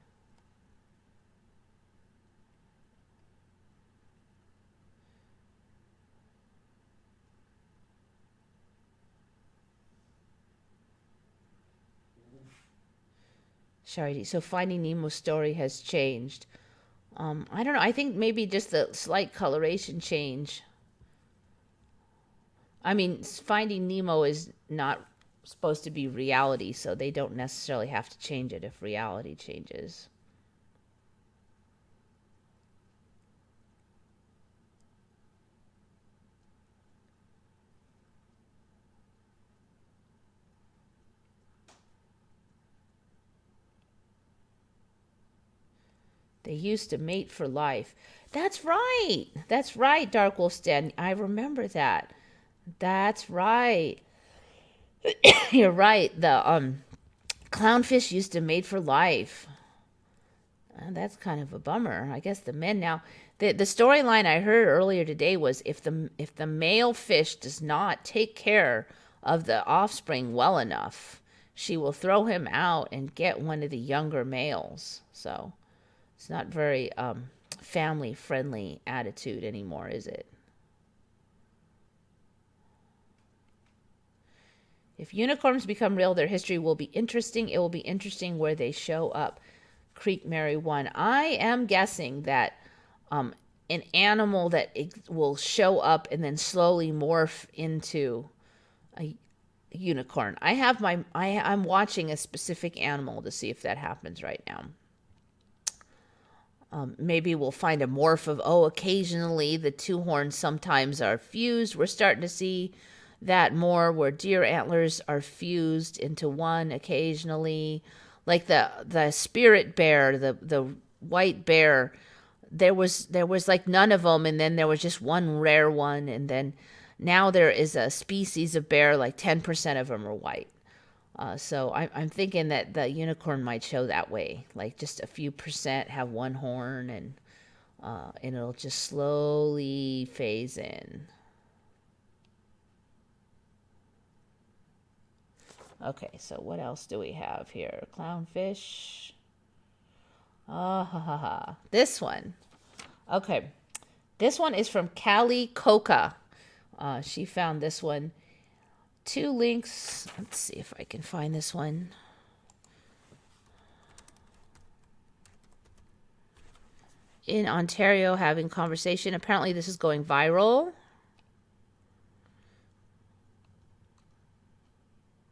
Sorry, so Finding Nemo's story has changed. I don't know. I think maybe just the slight coloration change. I mean, Finding Nemo is not supposed to be reality, so they don't necessarily have to change it if reality changes. They used to mate for life. That's right. That's right, Dark Wolf Stan. I remember that. That's right. You're right. The clownfish used to mate for life. That's kind of a bummer. I guess the men now. The storyline I heard earlier today was if the male fish does not take care of the offspring well enough, she will throw him out and get one of the younger males. So it's not very family friendly attitude anymore, is it? If unicorns become real, their history will be interesting. It will be interesting where they show up. Creek Mary 1. I am guessing that an animal that will show up and then slowly morph into a unicorn. I'm watching a specific animal to see if that happens right now. Maybe we'll find a morph of, occasionally the two horns sometimes are fused. We're starting to see that more where deer antlers are fused into one occasionally. Like the spirit bear, the white bear, there was like none of them, and then there was just one rare one, and then now there is a species of bear, like 10% of them are white. So I'm thinking that the unicorn might show that way, like just a few percent have one horn, and And it'll just slowly phase in. Okay, so what else do we have here? Clownfish. Ah, ha, ha, ha. This one. Okay. This one is from Callie Coca. She found this one. 2 lynx. Let's see if I can find this one. In Ontario having conversation. Apparently this is going viral.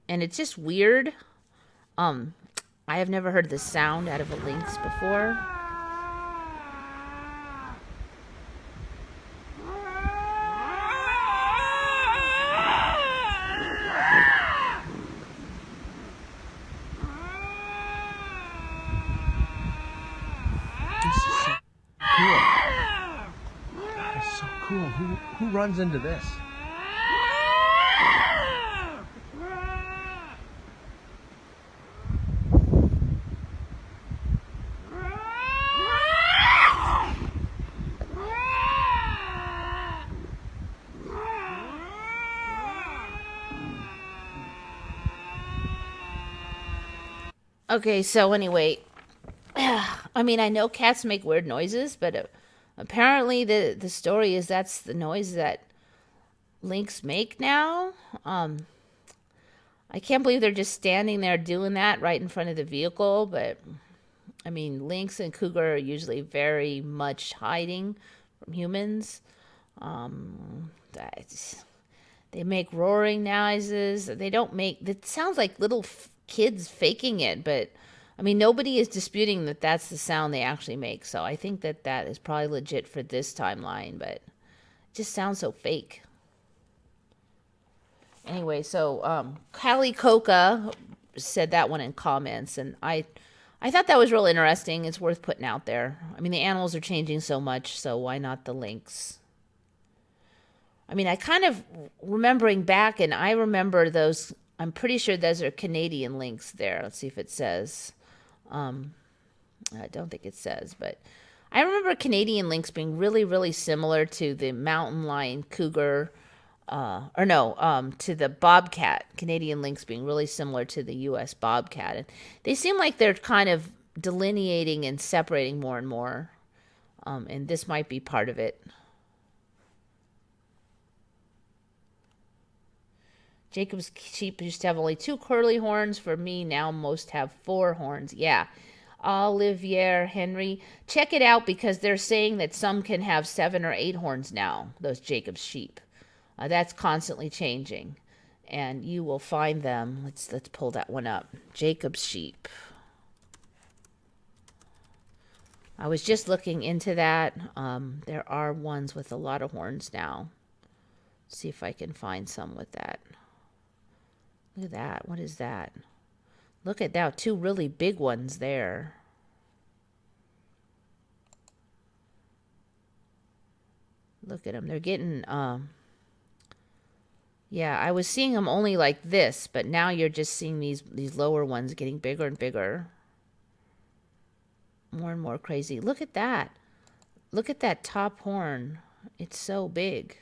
And it's just weird. I have never heard the sound out of a lynx before. This is so cool. That is so cool. Who runs into this? Okay, so anyway, I mean, I know cats make weird noises, but apparently the story is that's the noise that lynx make now. I can't believe they're just standing there doing that right in front of the vehicle, but I mean, lynx and cougar are usually very much hiding from humans. They make roaring noises. They don't make, it sounds like little kids faking it, but I mean, nobody is disputing that that's the sound they actually make. So I think that that is probably legit for this timeline, but it just sounds so fake. Anyway, so Callie Coca said that one in comments, and I thought that was real interesting. It's worth putting out there. I mean, the animals are changing so much, so why not the lynx? I mean, I kind of remembering back, and I remember those. I'm pretty sure those are Canadian lynx there. Let's see if it says. I don't think it says, but I remember Canadian lynx being really, really similar to the mountain lion cougar, to the bobcat. Canadian lynx being really similar to the U.S. bobcat, and they seem like they're kind of delineating and separating more and more, and this might be part of it. Jacob's sheep used to have only 2 curly horns. For me, now most have 4 horns. Yeah. Olivier Henry. Check it out because they're saying that some can have 7 or 8 horns now, those Jacob's sheep. That's constantly changing. And you will find them. Let's pull that one up. Jacob's sheep. I was just looking into that. There are ones with a lot of horns now. Let's see if I can find some with that. Look at that. What is that? Look at that. 2 really big ones there. Look at them. They're getting, yeah, I was seeing them only like this, but now you're just seeing these lower ones getting bigger and bigger. More and more crazy. Look at that. Look at that top horn. It's so big.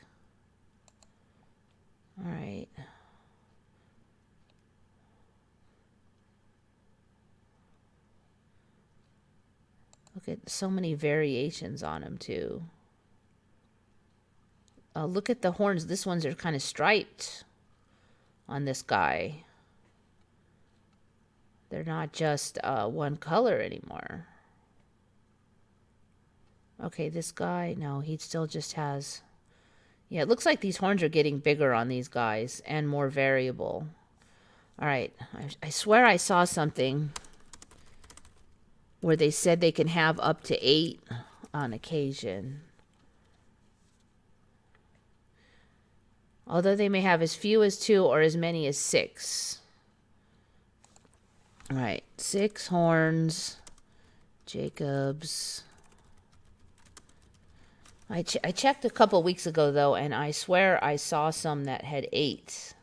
All right. Look at so many variations on them, too. Look at the horns. This ones are kind of striped on this guy. They're not just one color anymore. Okay, this guy, no, he still just has... Yeah, it looks like these horns are getting bigger on these guys and more variable. All right, I swear I saw something where they said they can have up to 8 on occasion. Although they may have as few as 2 or as many as 6. All right, 6 horns. Jacobs. I checked a couple weeks ago, though, and I swear I saw some that had 8.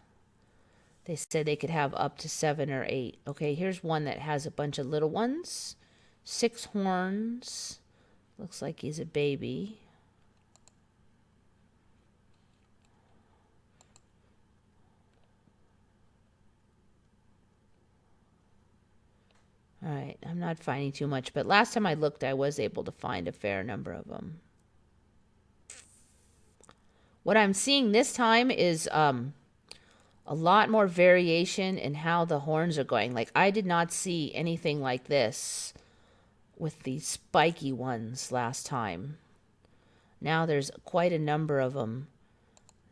They said they could have up to 7 or 8. Okay, here's one that has a bunch of little ones. 6 horns. Looks like he's a baby. All right, I'm not finding too much, but last time I looked, I was able to find a fair number of them. What I'm seeing this time is a lot more variation in how the horns are going. Like, I did not see anything like this with these spiky ones last time. Now there's quite a number of them.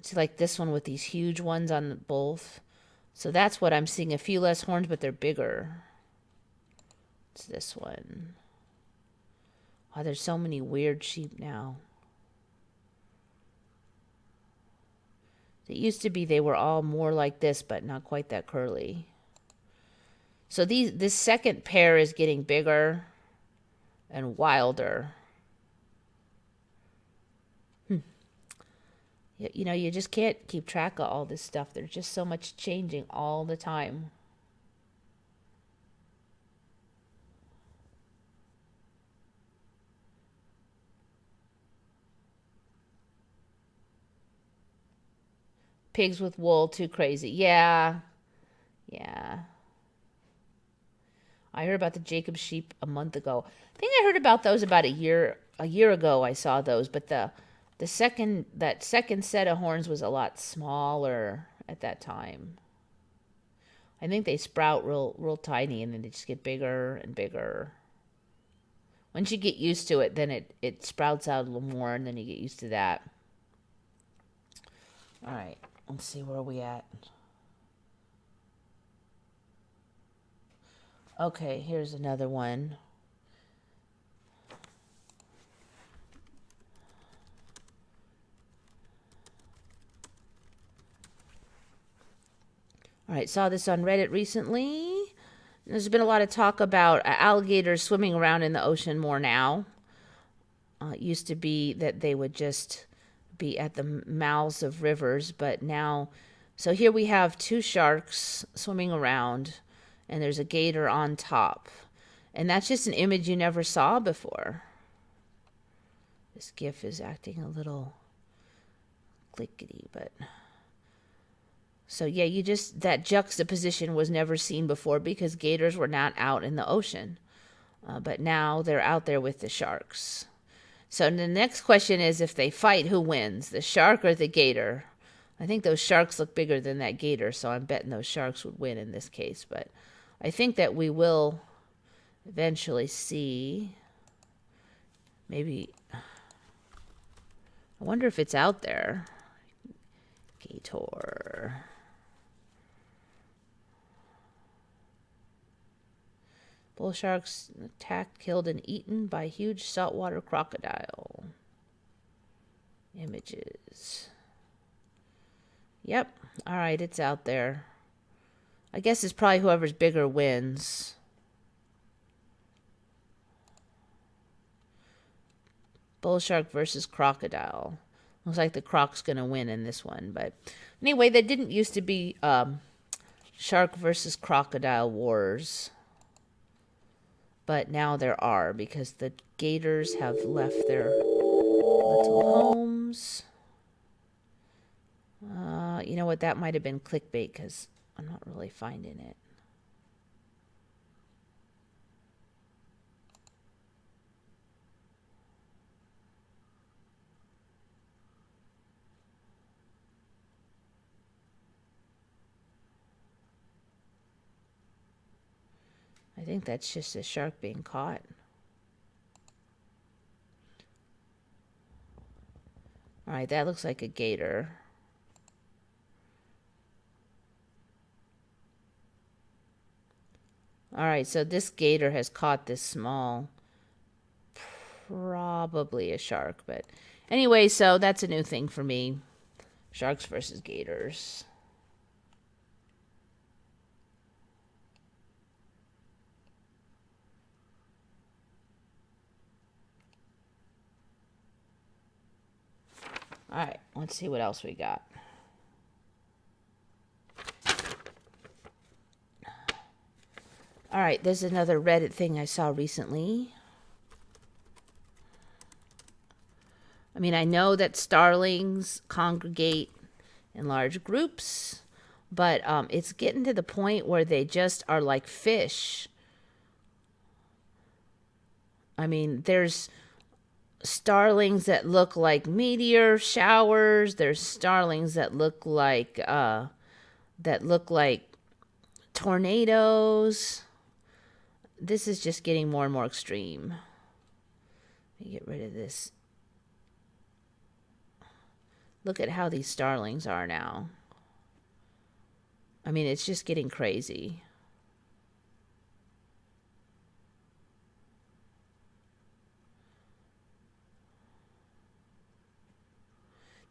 See, like this one with these huge ones on both. So that's what I'm seeing. A few less horns, but they're bigger. It's this one. Oh, there's so many weird sheep now. It used to be they were all more like this, but not quite that curly. So this second pair is getting bigger and wilder. You know, you just can't keep track of all this stuff. There's just so much changing all the time. Pigs with wool, too crazy. Yeah. Yeah. I heard about the Jacob sheep a month ago. I think I heard about those about a year ago. I saw those, but that second set of horns was a lot smaller at that time. I think they sprout real tiny, and then they just get bigger and bigger. Once you get used to it, then it sprouts out a little more, and then you get used to that. All right, let's see where we at. Okay, here's another one. All right, saw this on Reddit recently. There's been a lot of talk about alligators swimming around in the ocean more now. It used to be that they would just be at the mouths of rivers, but now... So here we have two sharks swimming around, and there's a gator on top. And that's just an image you never saw before. This GIF is acting a little clickety, but... So yeah, that juxtaposition was never seen before because gators were not out in the ocean. But now they're out there with the sharks. So the next question is, if they fight, who wins, the shark or the gator? I think those sharks look bigger than that gator, so I'm betting those sharks would win in this case. But I think that we will eventually see. Maybe. I wonder if it's out there. Gator. Bull sharks attacked, killed, and eaten by huge saltwater crocodile. Images. Yep. All right, it's out there. I guess it's probably whoever's bigger wins. Bull shark versus crocodile. Looks like the croc's going to win in this one. But anyway, there didn't used to be shark versus crocodile wars. But now there are, because the gators have left their little homes. You know what? That might have been clickbait, because I'm not really finding it. I think that's just a shark being caught. All right, that looks like a gator. All right, so this gator has caught this small, probably a shark. But anyway, so that's a new thing for me. Sharks versus gators. All right, let's see what else we got. All right, there's another Reddit thing I saw recently. I mean, I know that starlings congregate in large groups, but it's getting to the point where they just are like fish. I mean, there's starlings that look like meteor showers. There's starlings that look like tornadoes. This is just getting more and more extreme. Let me get rid of this. Look at how these starlings are now. I mean, it's just getting crazy.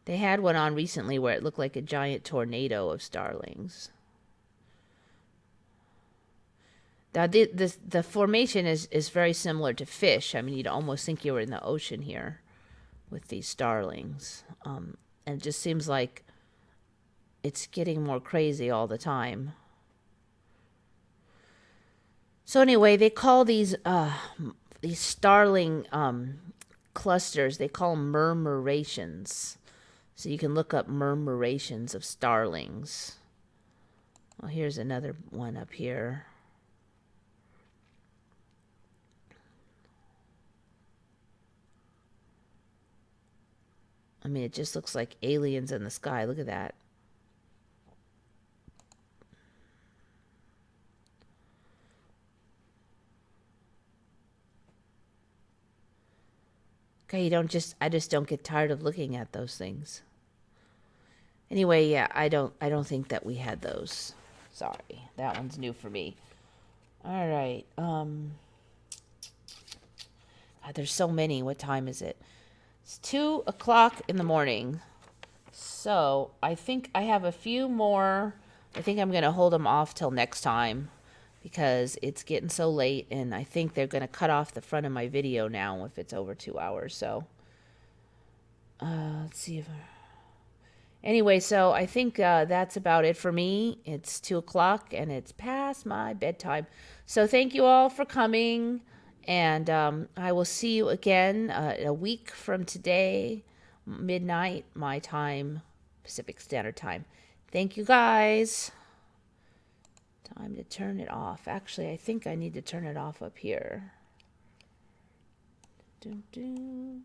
They had one on recently where it looked like a giant tornado of starlings. Now, the formation is very similar to fish. I mean, you'd almost think you were in the ocean here with these starlings. And it just seems like it's getting more crazy all the time. So anyway, they call these starling clusters, they call them murmurations. So you can look up murmurations of starlings. Well, here's another one up here. I mean, it just looks like aliens in the sky. Look at that. Okay, I just don't get tired of looking at those things. Anyway, yeah, I don't think that we had those. Sorry, that one's new for me. All right. God, there's so many. What time is it? It's 2 o'clock in the morning. So I think I have a few more. I think I'm going to hold them off till next time because it's getting so late, and I think they're going to cut off the front of my video now if it's over 2 hours. So let's see if anyway, so I think that's about it for me. It's 2 o'clock and it's past my bedtime. So thank you all for coming, and I will see you again a week from today, midnight my time, Pacific Standard Time. Thank you guys. Time to turn it off. Actually, I think I need to turn it off up here. Doo-doo.